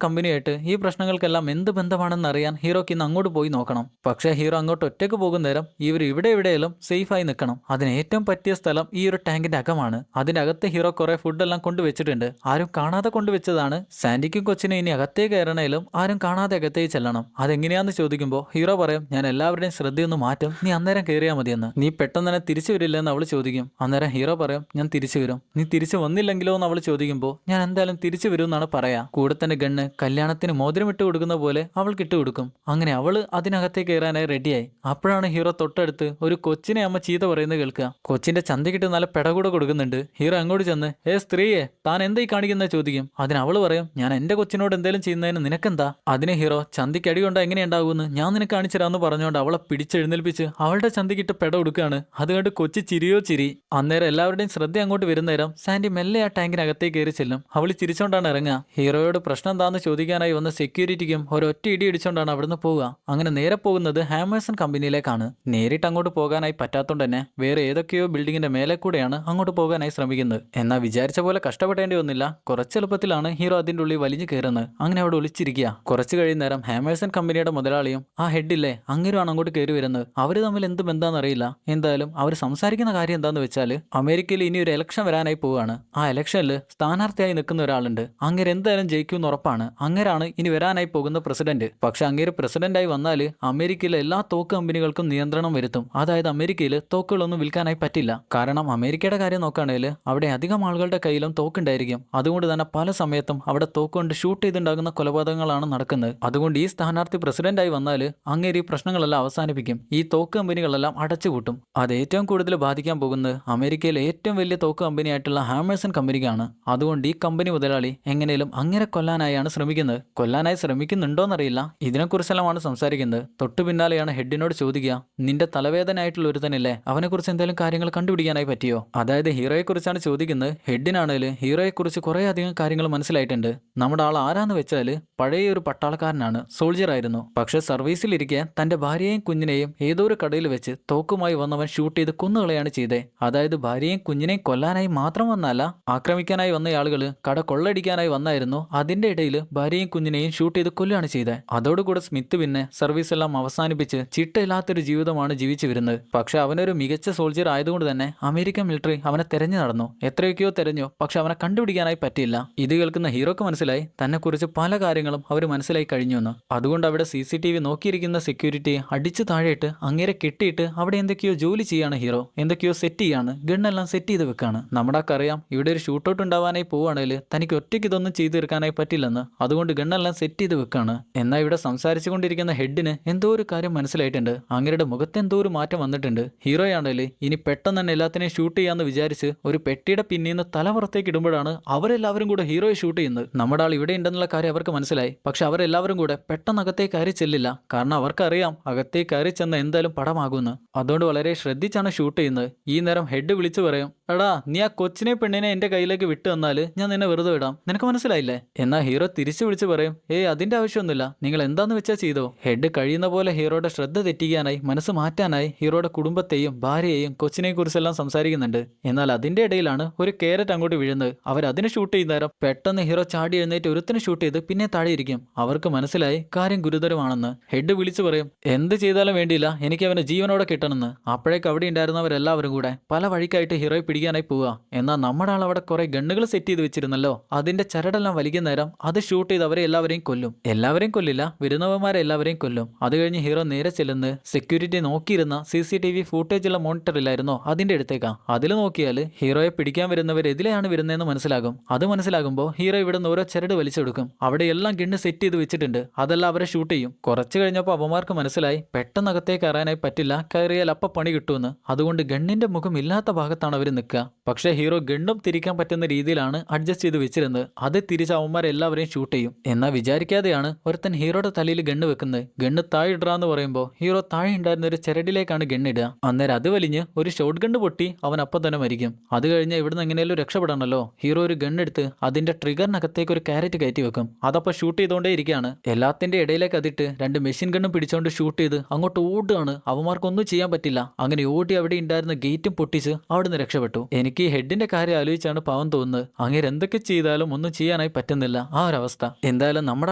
കമ്പനിയായിട്ട് ഈ പ്രശ്നങ്ങൾക്കെല്ലാം എന്ത് ബന്ധമാണെന്ന് അറിയാൻ ഹീറോക്ക് ഇന്ന് അങ്ങോട്ട് പോയി നോക്കണം. പക്ഷേ ഹീറോ അങ്ങോട്ട് ഒറ്റയ്ക്ക് പോകുന്ന നേരം ഇവർ എവിടെയെങ്കിലും സേഫായി നിൽക്കണം. അതിന് ഏറ്റവും പറ്റിയ സ്ഥലം ഈ ഒരു ടാങ്കിന്റെ അകമാണ്. അതിന്റെ അകത്ത് ഹീറോ കുറെ ഫുഡെല്ലാം കൊണ്ടുവച്ചിട്ടുണ്ട്. ആരും കാണാതെ കൊണ്ടുവച്ചതാണ്. സാൻഡിക്കും കൊച്ചിനും ഇനി അകത്തേക്ക് കയറണേലും ആരും കാണാതെ അകത്തേക്ക് ചെല്ലണം. അതെങ്ങനെയാന്ന് ചോദിക്കുമ്പോൾ ഹീറോ പറയും, ഞാൻ എല്ലാവരുടെയും ശ്രദ്ധയൊന്ന് മാറ്റും, നീ അന്നേരം കയറിയാൽ മതിയെന്ന്. നീ പെട്ടെന്ന് തന്നെ തിരിച്ചു വരില്ലെന്ന് അവൾ ചോദിക്കും. അന്നേരം ഹീറോ പറയും, ഞാൻ തിരിച്ചു വരും. നീ തിരിച്ചു വന്നില്ലെങ്കിലോ എന്ന് അവൾ ചോദിക്കുമ്പോൾ ഞാൻ എന്തായാലും തിരിച്ചു വരും എന്നാണ് പറയാ. കൂടെ തന്നെ ഗണ്ണ് കല്യാണത്തിന് മോതിരം ഇട്ട് കൊടുക്കുന്ന പോലെ അവൾക്ക് ഇട്ട് കൊടുക്കും. അങ്ങനെ അവള് അതിനകത്തേക്ക് കയറാനായി റെഡിയായി. അപ്പോഴാണ് ഹീറോ തൊട്ടടുത്ത് ഒരു കൊച്ചിനെ അമ്മ ചീത്ത പറയുന്നത് കേൾക്കുക. കൊച്ചിന്റെ ചന്തക്കിട്ട് നല്ല പെടകൂടെ കൊടുക്കുന്നുണ്ട്. ഹീറോ അങ്ങോട്ട് ചെന്ന്, സ്ത്രീയെ താൻ എന്തായി കാണിക്കുന്നത് ചോദിക്കും. അതിന് അവള് പറയും, ഞാൻ എന്റെ കൊച്ചിനോട് എന്തെങ്കിലും ചെയ്യുന്നതിന് നിനക്കെന്താ? അതിന് ഹീറോ, ചന്തിക്ക് അടി കൊണ്ട് എങ്ങനെയുണ്ടാകുമെന്ന് ഞാൻ നിനക്ക് കാണിച്ചുതരാന്ന് പറഞ്ഞുകൊണ്ട് അവളെ പിടിച്ചെഴുന്നേൽപ്പിച്ച് അവളുടെ ചന്തിക്കിട്ട് പെട കൊടുക്കുകയാണ്. അത് കണ്ട് കൊച്ചി ചിരിയോ ചിരി. അന്നേരം എല്ലാവരുടെയും ശ്രദ്ധ അങ്ങോട്ട് വരുന്ന നേരം സാൻഡി മെല്ലെ ആ ടാങ്കിനകത്തേക്ക് കയറി ചെല്ലും. അവൾ ചിരിച്ചോണ്ടാണ് ഇറങ്ങുക. ഹീറോയോട് പ്രശ്നം എന്താന്ന് ചോദിക്കാനായി വന്ന സെക്യൂരിറ്റിക്കും ഒരൊറ്റ ഇടി ഇടിച്ചോണ്ടാണ് അവിടുന്ന് പോവുക. അങ്ങനെ നേരെ പോകുന്നത് ഹാമേഴ്സൺ കമ്പനിയിലേക്കാണ്. നേരിട്ട് അങ്ങോട്ട് പോകാനായി പറ്റാത്തോണ്ട് തന്നെ വേറെ ഏതൊക്കെയോ ബിൽഡിങ്ങിന്റെ മേലെ കൂടെയാണ് അങ്ങോട്ട് പോകാനായി ശ്രമിക്കുന്നത്. എന്നാൽ വിചാരിച്ച പോലെ കഷ്ടപ്പെടേണ്ടി വന്നില്ല. കുറച്ച് എളുപ്പത്തിലാണ് ഹീറോ അതിന്റെ ഉള്ളിൽ വലിഞ്ഞു കയറുന്നത്. അങ്ങനെ അവിടെ ഒളിച്ചിരിക്കുക. കുറച്ച് കഴിയുന്നേരം ഹാമേഴ്സൺ കമ്പനിയുടെ മുതലാളിയും ആ ഹെഡില്ലേ അങ്ങനെയാണ് അങ്ങോട്ട് കയറി വരുന്നത്. അവര് തമ്മിൽ എന്ത് ബന്ധാന്നറിയില്ല. എന്തായാലും അവർ സംസാരിക്കുന്ന കാര്യം എന്താന്ന് വെച്ചാൽ അമേരിക്കയിൽ ഇനി ഒരു ഇലക്ഷൻ വരാനായി പോവുകയാണ്. ആ ഇലക്ഷനിൽ സ്ഥാനാർത്ഥിയായി നിൽക്കുന്ന ഒരാളുണ്ട്. അങ്ങേര് എന്തായാലും ജയിക്കുമെന്ന് ഉറപ്പാണ്. അങ്ങേരാണ് ഇനി വരാനായി പോകുന്ന പ്രസിഡന്റ്. പക്ഷെ അങ്ങേര് പ്രസിഡന്റായി വന്നാൽ അമേരിക്കയിലെ എല്ലാ തോക്ക് കമ്പനികൾക്കും നിയന്ത്രണം വരുത്തും. അതായത് അമേരിക്കയിൽ തോക്കുകളൊന്നും വിൽക്കാനായി പറ്റില്ല. കാരണം അമേരിക്കയുടെ കാര്യം നോക്കുകയാണെങ്കിൽ അവിടെ അധികം ആളുകളുടെ കയ്യിലും തോക്കുണ്ടായിരിക്കും. അതുകൊണ്ട് തന്നെ പല സമയത്തും അവിടെ തോക്ക് കൊണ്ട് ഷൂട്ട് ചെയ്തുണ്ടാകുന്ന കൊലപാതകങ്ങളാണ് നടക്കുന്നത്. അതുകൊണ്ട് ഈ സ്ഥാനാർത്ഥി പ്രസിഡന്റായി വന്നാൽ അങ്ങേര് ഈ പ്രശ്നങ്ങളെല്ലാം അവസാനിപ്പിക്കും. ഈ തോക്ക് കമ്പനികളെല്ലാം അടച്ചുപൂട്ടും. അത് ഏറ്റവും കൂടുതൽ ബാധിക്കാൻ പോകുന്നത് അമേരിക്കയിലെ ഏറ്റവും വലിയ തോക്ക് കമ്പനിയായിട്ടുള്ള ഹാമേഴ്സൺ കമ്പനിക്കാണ്. അതുകൊണ്ട് ഈ കമ്പനി മുതലാളി എങ്ങനെയും അങ്ങനെ കൊല്ലാനായാണ് ശ്രമിക്കുന്നത്. കൊല്ലാനായി ശ്രമിക്കുന്നുണ്ടോന്നറിയില്ല. ഇതിനെക്കുറിച്ചെല്ലാമാണ് സംസാരിക്കുന്നത്. തൊട്ടു പിന്നാലെയാണ് ഹെഡിനോട് ചോദിക്കുക, നിന്റെ തലവേദനയായിട്ടുള്ള ഒരുത്തനല്ലേ, അവനെക്കുറിച്ച് എന്തെങ്കിലും കാര്യങ്ങൾ കണ്ടുപിടിക്കാനായി പറ്റിയോ? അതായത് ഹീറോയെ കുറിച്ചാണ് ചോദിക്കുന്നത്. ഹെഡിനാണേലും ഹീറോയെ കുറിച്ച് കുറെ അധികം കാര്യങ്ങൾ മനസ്സിലായിട്ടുണ്ട്. നമ്മുടെ ആൾ ആരാന്ന് വെച്ചാൽ പഴയ ഒരു പട്ടാളക്കാരനാണ്, സോൾജിയർ ആയിരുന്നു. പക്ഷെ സർവീസിലിരിക്കെ തന്റെ ഭാര്യയെയും കുഞ്ഞിനെയും ഏതോ ഒരു കടയിൽ വെച്ച് തോക്കുമായി വന്നവൻ ഷൂട്ട് ചെയ്ത് കൊന്നുകളയാണ് ചെയ്തേ. അതായത് ഭാര്യയും കുഞ്ഞിനെയും കൊല്ലാനായി മാത്രം വന്നല്ല, ആക്രമിക്കാനായി വന്ന ആളുകൾ കട കൊള്ളടിക്കാനായി വന്നായിരുന്നു. അതിന്റെ ഇടയിൽ ഭാര്യയും കുഞ്ഞിനെയും ഷൂട്ട് ചെയ്ത് കൊല്ലുകയാണ് ചെയ്തത്. അതോടുകൂടെ സ്മിത്ത് പിന്നെ സർവീസ് എല്ലാം അവസാനിപ്പിച്ച് ചിട്ടയില്ലാത്തൊരു ജീവിതമാണ് ജീവിച്ചു വരുന്നത്. പക്ഷെ അവനൊരു മികച്ച സോൾജിയർ ആയതുകൊണ്ട് തന്നെ അമേരിക്കൻ മിലിറ്ററി അവനെ തെരഞ്ഞു നടന്നു. എത്രയൊക്കെയോ തെരഞ്ഞു. പക്ഷെ അവനെ കണ്ടുപിടിക്കാനായി പറ്റിയില്ല. ഇത് കേൾക്കുന്ന ഹീറോക്ക് മനസ്സിലായി തന്നെ കുറിച്ച് പല കാര്യങ്ങളും അവർ മനസ്സിലായി കഴിഞ്ഞു എന്ന്. അതുകൊണ്ട് അവിടെ CCTV നോക്കിയിരിക്കുന്ന ചെയ്യുന്ന സെക്യൂരിറ്റി അടിച്ചു താഴെയിട്ട് അങ്ങേരെ കെട്ടിയിട്ട് അവിടെ എന്തൊക്കെയോ ജോലി ചെയ്യാണ് ഹീറോ. എന്തൊക്കെയോ സെറ്റ് ചെയ്യാണ്, ഗണ്ണെല്ലാം സെറ്റ് ചെയ്ത് വെക്കാണ്. നമ്മുടെ അറിയാം ഇവിടെ ഒരു ഷൂട്ടൗട്ട് ഉണ്ടാവാനായി പോവുകയാണെങ്കിൽ തനിക്ക് ഒറ്റയ്ക്ക് ഇതൊന്നും ചെയ്തു തീർക്കാനായി പറ്റില്ലെന്ന്. അതുകൊണ്ട് ഗണ്ണെല്ലാം സെറ്റ് ചെയ്ത് വെക്കാണ്. എന്നാൽ ഇവിടെ സംസാരിച്ചുകൊണ്ടിരിക്കുന്ന ഹെഡിന് എന്തോ ഒരു കാര്യം മനസ്സിലായിട്ടുണ്ട്. അങ്ങേരുടെ മുഖത്ത് എന്തോ ഒരു മാറ്റം വന്നിട്ടുണ്ട്. ഹീറോയാണെങ്കിൽ ഇനി പെട്ടെന്ന് തന്നെ എല്ലാത്തിനെയും ഷൂട്ട് ചെയ്യാന്ന് വിചാരിച്ച് ഒരു പെട്ടിയുടെ പിന്നീന്ന് തല പുറത്തേക്ക് ഇടുമ്പോഴാണ് അവരെല്ലാവരും കൂടെ ഹീറോയെ ഷൂട്ട് ചെയ്യുന്നത്. നമ്മുടെ ആൾ ഇവിടെ ഉണ്ടെന്നുള്ള കാര്യം അവർക്ക് മനസ്സിലായി. പക്ഷെ അവരെല്ലാവരും കൂടെ പെട്ടെന്ന് അകത്തേക്ക് കയറി ചെല്ലില്ല. കാരണം അവർക്കറിയാം അകത്തേക്ക് കയറി ചെന്ന എന്തായാലും പടമാകുമെന്ന്. അതുകൊണ്ട് വളരെ ശ്രദ്ധിച്ചാണ് ഷൂട്ട് ചെയ്യുന്നത്. ഈ നേരം ഹെഡ് വിളിച്ചു പറയും, എടാ നീ ആ കൊച്ചിനെ പെണ്ണിനെ എന്റെ കയ്യിലേക്ക് വിട്ടു തന്നാല് ഞാൻ നിന്നെ വെറുതെ വിടാം, നിനക്ക് മനസ്സിലായില്ലേ? എന്നാൽ ഹീറോ തിരിച്ചു വിളിച്ചു പറയും, അതിന്റെ ആവശ്യമൊന്നുമില്ല, നിങ്ങൾ എന്താന്ന് വെച്ചാൽ ചെയ്തോ. ഹെഡ് കഴിയുന്ന പോലെ ഹീറോയുടെ ശ്രദ്ധ തെറ്റിക്കാനായി, മനസ്സ് മാറ്റാനായി ഹീറോയുടെ കുടുംബത്തെയും ഭാര്യയെയും കൊച്ചിനെ കുറിച്ചെല്ലാം സംസാരിക്കുന്നുണ്ട്. എന്നാൽ അതിന്റെ ഇടയിലാണ് ഒരു കേരറ്റ് അങ്ങോട്ട് വീഴുന്നത്. അവരതിനെ ഷൂട്ട് ചെയ്യുന്ന നേരം പെട്ടെന്ന് ഹീറോ ചാടി എഴുന്നേറ്റ് ഒരുത്തിനെ ഷൂട്ട് ചെയ്ത് പിന്നെ താഴെ ഇരിക്കും. അവർക്ക് മനസ്സിലായി കാര്യം ഗുരുതരമാണെന്ന്. ഹെഡ് വിളിച്ചു പറയും, എന്ത് ചെയ്താലും വേണ്ടിയില്ല, എനിക്ക് അവനെ ജീവനോടെ കിട്ടണമെന്ന്. അപ്പോഴേക്ക് അവിടെ ഉണ്ടായിരുന്നവരെല്ലാവരും കൂടെ പല വഴിക്കായിട്ട് ഹീറോയെ പിടിക്കാനായി പോവുക. എന്നാൽ നമ്മുടെ ആൾ അവിടെ കുറെ ഗണ്ണുകൾ സെറ്റ് ചെയ്ത് വെച്ചിരുന്നല്ലോ, അതിന്റെ ചരടെല്ലാം വലിക്കുന്ന നേരം അത് ഷൂട്ട് ചെയ്ത് അവരെ എല്ലാവരെയും കൊല്ലും. എല്ലാവരെയും കൊല്ലില്ല, വരുന്നവന്മാരെ എല്ലാവരെയും കൊല്ലും. അത് കഴിഞ്ഞ് ഹീറോ നേരെ ചെല്ലുന്നത് സെക്യൂരിറ്റി നോക്കിയിരുന്ന CCTV ഫൂട്ടേജുള്ള മോണിറ്ററിലായിരുന്നോ അതിന്റെ അടുത്തേക്കാ. അതിൽ നോക്കിയാൽ ഹീറോയെ പിടിക്കാൻ വരുന്നവർ എതിലെയാണ് വരുന്നതെന്ന് മനസ്സിലാകും. അത് മനസ്സിലാകുമ്പോൾ ഹീറോ ഇവിടെ നിന്ന് ഓരോ ചരട് വലിച്ചെടുക്കും. അവിടെ എല്ലാം ഗണ്ണ് സെറ്റ് ചെയ്ത് വെച്ചിട്ടുണ്ട്, അതെല്ലാം അവരെ ഷൂട്ട് ചെയ്യും. കുറച്ച് കഴിഞ്ഞപ്പോൾ അവന്മാർക്ക് മനസ്സിലായി പെട്ടെന്ന് അകത്തേക്ക് കയറാനായി പറ്റില്ല, കയറിയാൽ അപ്പ പണി കിട്ടുമെന്ന്. അതുകൊണ്ട് ഗണ്ണിന്റെ മുഖം ഇല്ലാത്ത ഭാഗത്താണ് അവർ നിൽക്കുക. പക്ഷേ ഹീറോ ഗണ്ണും തിരിക്കാൻ പറ്റുന്ന രീതിയിലാണ് അഡ്ജസ്റ്റ് ചെയ്ത് വെച്ചിരുന്നത്. അത് തിരിച്ച് അവന്മാരെല്ലാവരെയും ഷൂട്ട് ചെയ്യും. എന്നാൽ വിചാരിക്കാതെയാണ് ഒരുത്തൻ ഹീറോയുടെ തലയിൽ ഗണ്ണ് വെക്കുന്നത്. ഗണ്ണ് താഴെ ഇടാന്ന് പറയുമ്പോൾ ഹീറോ താഴെ ഉണ്ടായിരുന്ന ഒരു ചരടിലേക്കാണ് ഗണ്ണിടുക. അന്നേരം അത് വലിഞ്ഞ് ഒരു ഷോട്ട് ഗണ്ണ് പൊട്ടി അവൻ അപ്പം തന്നെ മരിക്കും. അത് കഴിഞ്ഞ് ഇവിടുന്ന് എങ്ങനെയാലും രക്ഷപ്പെടണമല്ലോ. ഹീറോ ഒരു ഗണ്ണെടുത്ത് അതിന്റെ ട്രിഗറിനകത്തേക്ക് ഒരു ക്യാരറ്റ് കയറ്റി വെക്കും. അതപ്പോൾ ഷൂട്ട് ചെയ്തുകൊണ്ടേ ഇരിക്കുകയാണ്. എല്ലാത്തിന്റെ ഇടയിലേക്ക് അതിട്ട് 2 മെഷീൻ ഗണ്ണും പിടിച്ചുകൊണ്ട് ഷൂട്ട് ചെയ്ത് അങ്ങോട്ട് ഓടുകയാണ്. അവന്മാർക്കൊന്നും ചെയ്യാൻ പറ്റില്ല. അങ്ങനെ ഓടി അവിടെ ഉണ്ടായിരുന്ന ഗേറ്റും പൊട്ടിച്ച് അവിടുന്ന് രക്ഷപ്പെട്ടു. എനിക്ക് ഈ ഹെഡിന്റെ കാര്യം ആലോചിച്ചാണ് പാവം തോന്നുന്നത്. അങ്ങനെ എന്തൊക്കെ ചെയ്താലും ഒന്നും ചെയ്യാനായി പറ്റുന്നില്ല, ആ ഒരു അവസ്ഥ. എന്തായാലും നമ്മുടെ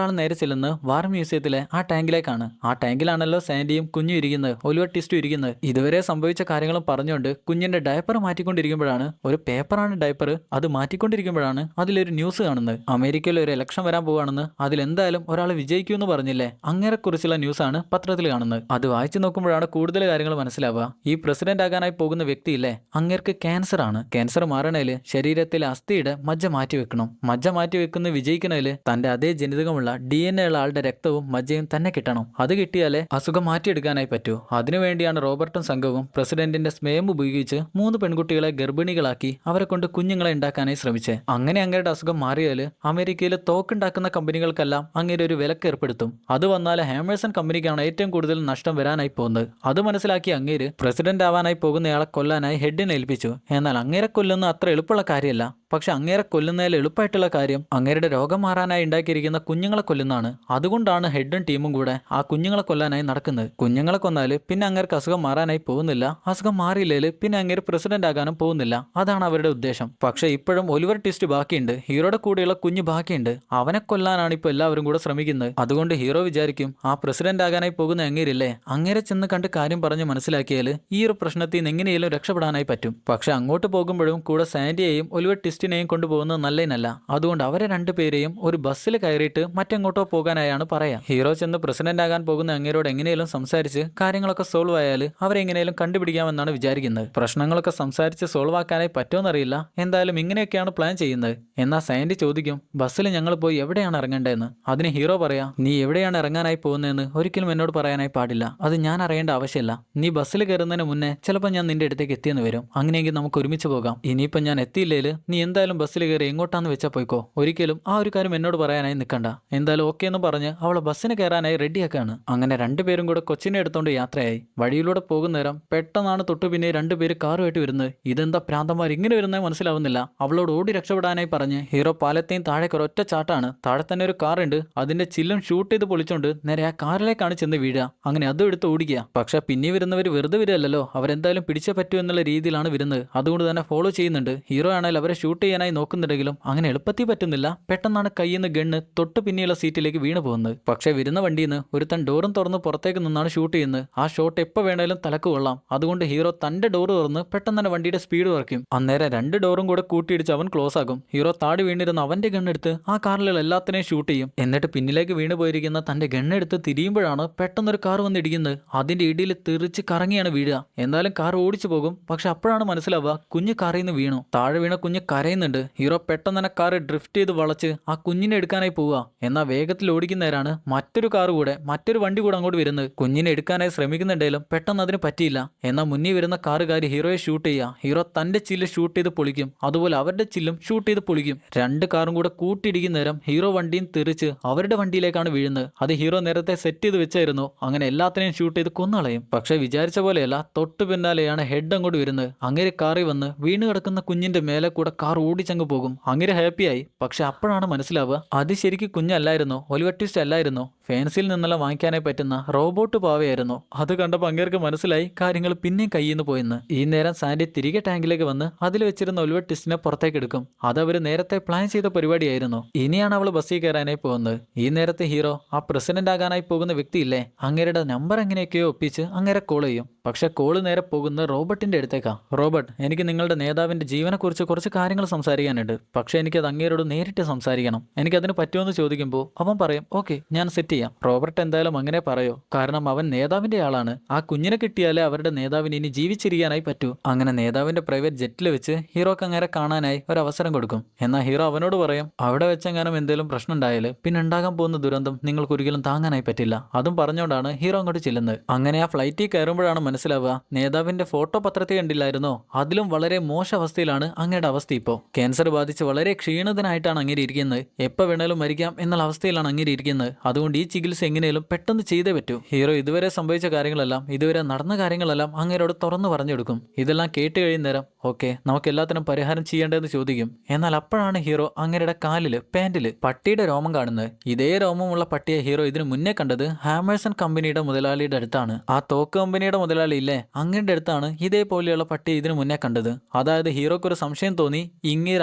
ആൾ നേരെ ചെല്ലുന്നത് വാർ മ്യൂസിയത്തിലെ ആ ടാങ്കിലേക്കാണ്. ആ ടാങ്കിലാണല്ലോ സാൻഡിയും കുഞ്ഞും ഇരിക്കുന്നത്, ഒലിവർ ട്വിസ്റ്റും ഇരിക്കുന്നത്. ഇതുവരെ സംഭവിച്ച കാര്യങ്ങളും പറഞ്ഞുകൊണ്ട് കുഞ്ഞിന്റെ ഡയപ്പർ മാറ്റിക്കൊണ്ടിരിക്കുമ്പോഴാണ്, ഒരു പേപ്പറാണ് ഡയപ്പർ, അത് മാറ്റിക്കൊണ്ടിരിക്കുമ്പോഴാണ് അതിലൊരു ന്യൂസ് കാണുന്നത്. അമേരിക്കയിൽ ഒരു ഇലക്ഷൻ വരാൻ പോവുകയാണെന്ന്, അതിലെന്തായാലും ഒരാൾ വിജയിക്കുമെന്ന് പറഞ്ഞില്ലേ, അങ്ങനെ കുറിച്ചുള്ള ന്യൂസാണ് പത്രത്തിൽ കാണുന്നത്. അത് വായിച്ചു നോക്കുമ്പോഴാണ് കൂടുതൽ കാര്യങ്ങൾ മനസ്സിലാവുക. ഈ പ്രസിഡന്റ് ആകാനായി പോകുന്ന വ്യക്തിയില്ലേ, അങ്ങേർക്ക് ക്യാൻസർ ആണ്. ക്യാൻസർ മാറണേല് ശരീരത്തിലെ അസ്ഥിയുടെ മജ്ജ മാറ്റിവെക്കണം. മജ്ജ മാറ്റിവെക്കുന്ന വിജയിക്കണേല് തന്റെ അതേ ജനിതകമുള്ള DNA ഉള്ള ആളുടെ രക്തവും മജ്ജയും തന്നെ കിട്ടണം. അത് കിട്ടിയാലേ അസുഖം മാറ്റിയെടുക്കാനായി പറ്റൂ. അതിനുവേണ്ടിയാണ് റോബർട്ടും സംഘവും പ്രസിഡന്റിന്റെ സ്മേം ഉപയോഗിച്ച് 3 പെൺകുട്ടികളെ ഗർഭിണികളാക്കി അവരെ കൊണ്ട് കുഞ്ഞുങ്ങളെ ഉണ്ടാക്കാനായി ശ്രമിച്ചത്. അങ്ങനെ അങ്ങേരുടെ അസുഖം മാറിയാൽ അമേരിക്കയിൽ തോക്കുണ്ടാക്കുന്ന കമ്പനികൾക്കെല്ലാം അങ്ങേരെ ഒരു വിലക്ക് ഏർപ്പെടുത്തും. അത് വന്നാൽ ഹാമേഴ്സൺ കമ്പനിക്കാണ് ഏറ്റവും കൂടുതൽ നഷ്ടം വരാനായി പോകുന്നത്. അത് മനസ്സിലാക്കി അങ്ങേര് പ്രസിഡന്റ് ആവാനായി പോകുന്നയാളെ കൊല്ലാനായി ഹെഡിനെ ഏൽപ്പിച്ചു. എന്നാൽ അങ്ങേരെ കൊല്ലുന്ന അത്ര എളുപ്പമുള്ള കാര്യമല്ല. പക്ഷെ അങ്ങേരെ കൊല്ലുന്നതിൽ എളുപ്പമായിട്ടുള്ള കാര്യം അങ്ങേരുടെ രോഗം മാറാനായി ഉണ്ടാക്കിയിരിക്കുന്ന കുഞ്ഞുങ്ങളെ കൊല്ലുന്നതാണ്. അതുകൊണ്ടാണ് ഹെഡും ടീമും കൂടെ ആ കുഞ്ഞുങ്ങളെ കൊല്ലാനായി നടക്കുന്നത്. കുഞ്ഞുങ്ങളെ കൊന്നാല് പിന്നെ അങ്ങേർക്ക് അസുഖം മാറാനായി പോകുന്നില്ല. അസുഖം മാറിയില്ലേല് പിന്നെ അങ്ങേര് പ്രസിഡന്റ് ആകാനും പോകുന്നില്ല. അതാണ് അവരുടെ ഉദ്ദേശം. പക്ഷെ ഇപ്പോഴും ഒലിവർ ട്വിസ്റ്റ് ബാക്കിയുണ്ട്. ഹീറോയുടെ കൂടെയുള്ള കുഞ്ഞ് ബാക്കിയുണ്ട്. അവനെ കൊല്ലാനാണ് ഇപ്പോൾ എല്ലാവരും കൂടെ ശ്രമിക്കുന്നത്. അതുകൊണ്ട് ഹീറോ വിചാരിക്കും ആ പ്രസിഡന്റ് ആകാനായി പോകുന്ന അങ്ങേരില്ലേ, അങ്ങേരെ ചെന്ന് കണ്ട് കാര്യം പറഞ്ഞ് മനസ്സിലാക്കിയാൽ ഈ ഒരു പ്രശ്നത്തിൽ നിന്ന് എങ്ങനെയെങ്കിലും രക്ഷപ്പെടാനായി പറ്റും. പക്ഷെ അങ്ങോട്ട് പോകുമ്പോഴും കൂടെ സാൻഡിയെയും ഒലിവർ ട്വിസ്റ്റിനെയും കൊണ്ടുപോകുന്നത് നല്ലതിനല്ല. അതുകൊണ്ട് അവരെ 2 പേരെയും ഒരു ബസ്സിൽ കയറിയിട്ട് മറ്റെങ്ങോട്ടോ പോകാനായാണ് പറയാ. ഹീറോ ചെന്ന് പ്രസിഡന്റ് ആകാൻ പോകുന്ന അങ്ങേരോട് എങ്ങനെയും സംസാരിച്ച് കാര്യങ്ങളൊക്കെ സോൾവ് ആയാൽ അവരെങ്ങനെയും കണ്ടുപിടിക്കാമെന്നാണ് വിചാരിക്കുന്നത്. പ്രശ്നങ്ങളൊക്കെ സംസാരിച്ച് സോൾവ് ആക്കാനായി പറ്റുമെന്നറിയില്ല. എന്തായാലും ഇങ്ങനെയൊക്കെയാണ് പ്ലാൻ ചെയ്യുന്നത്. എന്നാൽ സാൻഡി ചോദിക്കും, ബസ്സിൽ ഞങ്ങൾ പോയി എവിടെയാണ് ഇറങ്ങേണ്ടതെന്ന്. അതിന് ഹീറോ പറയാ, നീ എവിടെയാണ് ഇറങ്ങാനായി പോകുന്നതെന്ന് ഒരിക്കലും എന്നോട് പറയാനായി പാടില്ല. അത് ഞാൻ അറിയേണ്ട ആവശ്യമില്ല. നീ ബസ്സിൽ കയറുന്നതിന് മുന്നേ ചിലപ്പോൾ ഞാൻ നിന്റെ അടുത്തേക്ക് എത്തിയെന്ന് വരും. അങ്ങനെയെങ്കിൽ നമുക്ക് ഒരുമിച്ച് പോകാം. ഇനിയിപ്പോൾ ഞാൻ എത്തിയില്ലേല് നീ എന്തായാലും ബസ്സിൽ കയറി എങ്ങോട്ടാന്ന് വെച്ചാൽ പോയിക്കോ. ഒരിക്കലും ആ ഒരു കാര്യം എന്നോട് പറയാനായി നിൽക്കണ്ട. എന്തായാലും ഓക്കെ എന്ന് പറഞ്ഞ് അവളെ ബസ്സിന് കയറാനായി റെഡിയാക്കാണ്. അങ്ങനെ 2 പേരും കൂടെ കൊച്ചിനെ എടുത്തോണ്ട് യാത്രയായി. വഴിയിലൂടെ പോകുന്ന നേരം പെട്ടെന്നാണ് തൊട്ടു പിന്നെ 2 പേര് കാറുമായിട്ട് വരുന്നത്. ഇതെന്താ പ്രാന്തന്മാർ ഇങ്ങനെ വരുന്നത് മനസ്സിലാവുന്നില്ല. അവളോട് ഓടി രക്ഷപ്പെടാനായി പറഞ്ഞ് ഹീറോ പാലത്തെയും താഴേക്ക് ഒരൊറ്റ ചാട്ടാണ്. താഴെ തന്നെ ഒരു കാറുണ്ട്. അതിന്റെ ചില്ലും ഷൂട്ട് ചെയ്ത് പൊളിച്ചോണ്ട് നേരെ ആ കാറിലേക്കാണ് ചെന്ന് വീഴുക. അങ്ങനെ അതും എടുത്ത് ഓടിക്കുക. പക്ഷെ പിന്നെ വരുന്നവർ വെറുതെ വരില്ലല്ലോ, അവരെന്തായാലും പിടിച്ചേ പറ്റൂ എന്നുള്ള രീതിയിലാണ് വരുന്നത്. അതുകൊണ്ട് തന്നെ ഫോളോ ചെയ്യുന്നുണ്ട്. ഹീറോ ആണെങ്കിൽ അവരെ ഷൂട്ട് ഷൂട്ട് ചെയ്യാനായി നോക്കുന്നുണ്ടെങ്കിലും അങ്ങനെ എളുപ്പത്തിൽ പറ്റുന്നില്ല. പെട്ടെന്നാണ് കയ്യിൽ നിന്ന് ഗണ്ണ് തൊട്ട് പിന്നെയുള്ള സീറ്റിലേക്ക് വീണു പോകുന്നത്. പക്ഷേ വരുന്ന വണ്ടിയിൽ നിന്ന് ഒരുത്തൻ ഡോറും തുറന്ന് പുറത്തേക്ക് നിന്നാണ് ഷൂട്ട് ചെയ്യുന്നത്. ആ ഷോട്ട് എപ്പോൾ വേണേലും തലക്ക് കൊള്ളാം. അതുകൊണ്ട് ഹീറോ തന്റെ ഡോർ തുറന്ന് പെട്ടെന്ന് തന്നെ വണ്ടിയുടെ സ്പീഡ് കുറയ്ക്കും. അന്നേരം രണ്ട് ഡോറും കൂടെ കൂട്ടിയിടിച്ച് അവൻ ക്ലോസ് ആകും. ഹീറോ താടി വീണിരുന്ന അവന്റെ ഗണ്ണെടുത്ത് ആ കാറിലുള്ള എല്ലാത്തിനെയും ഷൂട്ട് ചെയ്യും. എന്നിട്ട് പിന്നിലേക്ക് വീണ് പോയിരിക്കുന്ന തന്റെ ഗണ്ണെടുത്ത് തിരിയുമ്പോഴാണ് പെട്ടെന്നൊരു കാർ വന്നിടിക്കുന്നത്. അതിന്റെ ഇടിയിൽ തെറിച്ച് കറങ്ങിയാണ് വീഴുക. എന്നാലും കാർ ഓടിച്ചു പോകും. പക്ഷെ അപ്പോഴാണ് മനസ്സിലാവുക കുഞ്ഞ് കാറിൽ നിന്ന് വീണു. താഴെ വീണ കുഞ്ഞ് കരയുന്നുണ്ട്. ഹീറോ പെട്ടെന്ന് തന്നെ കാർ ഡ്രിഫ്റ്റ് ചെയ്ത് വളച്ച് ആ കുഞ്ഞിനെ എടുക്കാനായി പോവുക. എന്നാൽ വേഗത്തിൽ ഓടിക്കുന്നവരാണ് മറ്റൊരു വണ്ടി കൂടെ അങ്ങോട്ട് വരുന്നത്. കുഞ്ഞിനെ എടുക്കാനായി ശ്രമിക്കുന്നുണ്ടെങ്കിലും പെട്ടെന്ന് അതിന് പറ്റിയില്ല. എന്നാൽ മുന്നിൽ വരുന്ന കാറുകാർ ഹീറോയെ ഷൂട്ട് ചെയ്യുക. ഹീറോ തന്റെ ചില്ല് ഷൂട്ട് ചെയ്ത് പൊളിക്കും. അതുപോലെ അവരുടെ ചില്ലും ഷൂട്ട് ചെയ്ത് പൊളിക്കും. രണ്ട് കാറും കൂടെ കൂട്ടിയിടിക്കുന്ന നേരം ഹീറോ വണ്ടിയും തെറിച്ച് അവരുടെ വണ്ടിയിലേക്കാണ് വീഴുന്നത്. അത് ഹീറോ നേരത്തെ സെറ്റ് ചെയ്ത് വെച്ചായിരുന്നു. അങ്ങനെ എല്ലാത്തിനെയും ഷൂട്ട് ചെയ്ത് കൊന്നുകളയും. പക്ഷെ വിചാരിച്ച പോലെയല്ല, തൊട്ടു പിന്നാലെയാണ് ഹെഡ് അങ്ങോട്ട് വരുന്നത്. അങ്ങനെ കാറിൽ വന്ന് വീണ് കിടക്കുന്ന കുഞ്ഞിന്റെ മേലെ കൂടെ കാർ ഓടിച്ചങ്ങ് പോകും. അങ്ങനെ ഹാപ്പിയായി. പക്ഷെ അപ്പോഴാണ് മനസ്സിലാവുക അത് ശരിക്കും കുഞ്ഞല്ലായിരുന്നു, ഒലിവർ ട്വിസ്റ്റ് അല്ലായിരുന്നു. ഫാൻസിൽ നിന്നെല്ലാം വാങ്ങിക്കാനായി പറ്റുന്ന റോബോട്ട് പാവയായിരുന്നു. അത് കണ്ടപ്പോൾ അങ്ങേർക്ക് മനസ്സിലായി കാര്യങ്ങൾ പിന്നെയും കയ്യിൽ നിന്ന് പോയെന്ന്. ഈ നേരം സാൻഡി തിരികെ ടാങ്കിലേക്ക് വന്ന് അതിൽ വെച്ചിരുന്ന ഒലിവർ ട്വിസ്റ്റിനെ പുറത്തേക്ക് എടുക്കും. അതവർ നേരത്തെ പ്ലാൻ ചെയ്ത പരിപാടിയായിരുന്നു. ഇനിയാണ് അവൾ ബസ്സിൽ കയറാനായി പോകുന്നത്. ഈ നേരത്തെ ഹീറോ ആ പ്രസിഡന്റ് ആകാനായി പോകുന്ന വ്യക്തിയില്ലേ, അങ്ങേരുടെ നമ്പർ എങ്ങനെയൊക്കെയോ ഒപ്പിച്ച് അങ്ങേരെ കോൾ ചെയ്യും. പക്ഷെ കോള് നേരെ പോകുന്നത് റോബർട്ടിന്റെ അടുത്തേക്കാ. റോബർട്ട്, എനിക്ക് നിങ്ങളുടെ നേതാവിന്റെ ജീവനെക്കുറിച്ച് കുറച്ച് കാര്യങ്ങൾ സംസാരിക്കാനുണ്ട്. പക്ഷെ എനിക്കത് അങ്ങേരോട് നേരിട്ട് സംസാരിക്കണം. എനിക്കതിന് പറ്റുമെന്ന് ചോദിക്കുമ്പോൾ അവൻ പറയും ഓക്കെ, ഞാൻ സെറ്റ് ചെയ്യാം. റോബർട്ട് എന്തായാലും അങ്ങനെ പറയോ, കാരണം അവൻ നേതാവിന്റെ ആളാണ്. ആ കുഞ്ഞിനെ കിട്ടിയാലേ അവരുടെ നേതാവിന് ഇനി ജീവിച്ചിരിക്കാനായി പറ്റൂ. അങ്ങനെ നേതാവിന്റെ പ്രൈവറ്റ് ജെറ്റിൽ വെച്ച് ഹീറോക്ക് അങ്ങനെ കാണാനായി ഒരു അവസരം കൊടുക്കും. എന്നാൽ ഹീറോ അവനോട് പറയും അവിടെ വെച്ചെങ്ങാനും എന്തെങ്കിലും പ്രശ്നം ഉണ്ടായാൽ പിന്നെ ഉണ്ടാകാൻ പോകുന്ന ദുരന്തം നിങ്ങൾക്ക് ഒരിക്കലും താങ്ങാനായി പറ്റില്ല. അതും പറഞ്ഞുകൊണ്ടാണ് ഹീറോ അങ്ങോട്ട് ചെല്ലുന്നത്. അങ്ങനെ ആ ഫ്ലൈറ്റിൽ കയറുമ്പോഴാണ് മനസ്സിലാവുക നേതാവിന്റെ ഫോട്ടോ പത്രത്തിൽ കണ്ടില്ലായിരുന്നോ, അതിലും വളരെ മോശ അവസ്ഥയിലാണ് അങ്ങയുടെ അവസ്ഥ. ഇപ്പോൾ ക്യാൻസർ ബാധിച്ച് വളരെ ക്ഷീണിതനായിട്ടാണ് അങ്ങനെ ഇരിക്കുന്നത്. എപ്പോൾ വേണേലും മരിക്കാം എന്നുള്ള അവസ്ഥയിലാണ് അങ്ങനെ ഇരിക്കുന്നത്. അതുകൊണ്ട് ഈ ചികിത്സ എങ്ങനെയും പെട്ടെന്ന് ചെയ്തേ പറ്റൂ. ഹീറോ ഇതുവരെ സംഭവിച്ച കാര്യങ്ങളെല്ലാം, ഇതുവരെ നടന്ന കാര്യങ്ങളെല്ലാം അങ്ങേരോട് തുറന്നു പറഞ്ഞെടുക്കും. ഇതെല്ലാം കേട്ട് കഴിയുന്നേരം ഓക്കെ, നമുക്ക് എല്ലാത്തിനും പരിഹാരം ചെയ്യേണ്ടതെന്ന് ചോദിക്കും. എന്നാൽ അപ്പോഴാണ് ഹീറോ അങ്ങേരുടെ കാലില് പാന്റില് പട്ടിയുടെ രോമം കാണുന്നത്. ഇതേ രോമമുള്ള പട്ടിയെ ഹീറോ ഇതിനു മുന്നേ കണ്ടത് ഹാമേഴ്സൺ കമ്പനിയുടെ മുതലാളിയുടെ അടുത്താണ്. ആ തോക്ക് കമ്പനിയുടെ മുതലാളി ഇല്ലേ, അങ്ങയുടെ അടുത്താണ് ഇതേപോലെയുള്ള പട്ടിയെ ഇതിനു മുന്നേ കണ്ടത്. അതായത് ഹീറോക്ക് ഒരു സംശയം തോന്നി,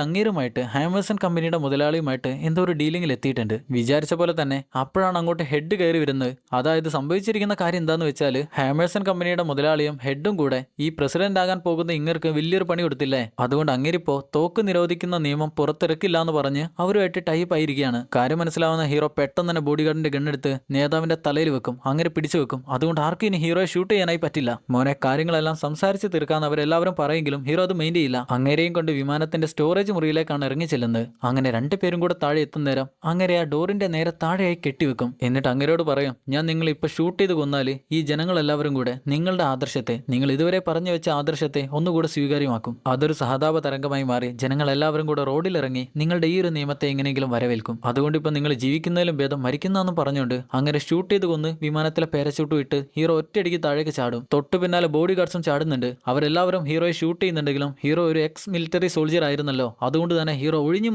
അങ്ങേരുമായിട്ട് ഹാമേഴ്സൺ കമ്പനിയുടെ മുതലാളിയുമായിട്ട് എന്തോ ഒരു ഡീലിംഗിൽ എത്തിയിട്ടുണ്ട്. വിചാരിച്ച പോലെ തന്നെ അപ്പോഴാണ് അങ്ങോട്ട് ഹെഡ് കയറി വരുന്നത്. അതായത് സംഭവിച്ചിരിക്കുന്ന കാര്യം എന്താന്ന് വെച്ചാൽ ഹാമേഴ്സൺ കമ്പനിയുടെ മുതലാളിയും ഹെഡും കൂടെ ഈ പ്രസിഡന്റ് ആകാൻ പോകുന്ന ഇങ്ങർക്ക് വലിയൊരു പണി കൊടുത്തില്ലേ. അതുകൊണ്ട് അങ്ങേരിപ്പോ തോക്ക് നിരോധിക്കുന്ന നിയമം പുറത്തിറക്കില്ല എന്ന് പറഞ്ഞ് അവരുമായിട്ട് ടൈപ്പ് ആയിരിക്കുകയാണ്. കാര്യം മനസ്സിലാവുന്ന ഹീറോ പെട്ടെന്ന് തന്നെ ബോഡിഗാർഡിന്റെ ഗണ്ണെടുത്ത് നേതാവിന്റെ തലയിൽ വെക്കും. അങ്ങനെ പിടിച്ചു വെക്കും. അതുകൊണ്ട് ആർക്കും ഇനി ഹീറോയെ ഷൂട്ട് ചെയ്യാനായി പറ്റില്ല. മോനെ, കാര്യങ്ങളെല്ലാം സംസാരിച്ച് തീർക്കാന്ന് അവരെല്ലാവരും പറയെങ്കിലും ഹീറോ അത് മൈൻഡ് ചെയ്യില്ല. അങ്ങേരെയും കൊണ്ട് വിമാനത്തിന്റെ സ്റ്റോറേജ് മുറിയിലേക്കാണ് ഇറങ്ങി ചെല്ലുന്നത്. അങ്ങനെ രണ്ടുപേരും കൂടെ താഴെ എത്തുന്നേരം അങ്ങനെ ആ ഡോറിന്റെ നേരെ താഴെയായി കെട്ടിവെക്കും. എന്നിട്ട് അങ്ങേരോട് പറയും, ഞാൻ നിങ്ങൾ ഇപ്പൊ ഷൂട്ട് ചെയ്ത് കൊന്നാല് ഈ ജനങ്ങളെല്ലാവരും കൂടെ നിങ്ങളുടെ ആദർശത്തെ, നിങ്ങൾ ഇതുവരെ പറഞ്ഞു വെച്ച ആദർശത്തെ ഒന്നുകൂടെ സ്വീകാര്യമാക്കും. അതൊരു സഹതാപ തരംഗമായി മാറി ജനങ്ങളെല്ലാവരും കൂടെ റോഡിലിറങ്ങി നിങ്ങളുടെ ഈ ഒരു നിയമത്തെ എങ്ങനെയെങ്കിലും വരവേൽക്കും. അതുകൊണ്ട് ഇപ്പൊ നിങ്ങൾ ജീവിക്കുന്നതിലും ഭേദം മരിക്കുന്നതെന്നും പറഞ്ഞുകൊണ്ട് അങ്ങനെ ഷൂട്ട് ചെയ്ത് കൊന്ന് വിമാനത്തിലെ പാരച്യൂട്ടും ഇട്ട് ഹീറോ ഒറ്റയടിക്ക് താഴേക്ക് ചാടും. തൊട്ടു പിന്നാലെ ബോഡി ഗാർഡ്സും ചാടുന്നുണ്ട്. അവരെല്ലാവരും ഹീറോയെ ഷൂട്ട് ചെയ്യുന്നുണ്ടെങ്കിലും ഹീറോ ഒരു എക്സ് മിലിറ്ററി സോൾജിയർ ആയിരുന്നല്ലോ. അതുകൊണ്ട് തന്നെ ഹീറോ ഒഴിഞ്ഞു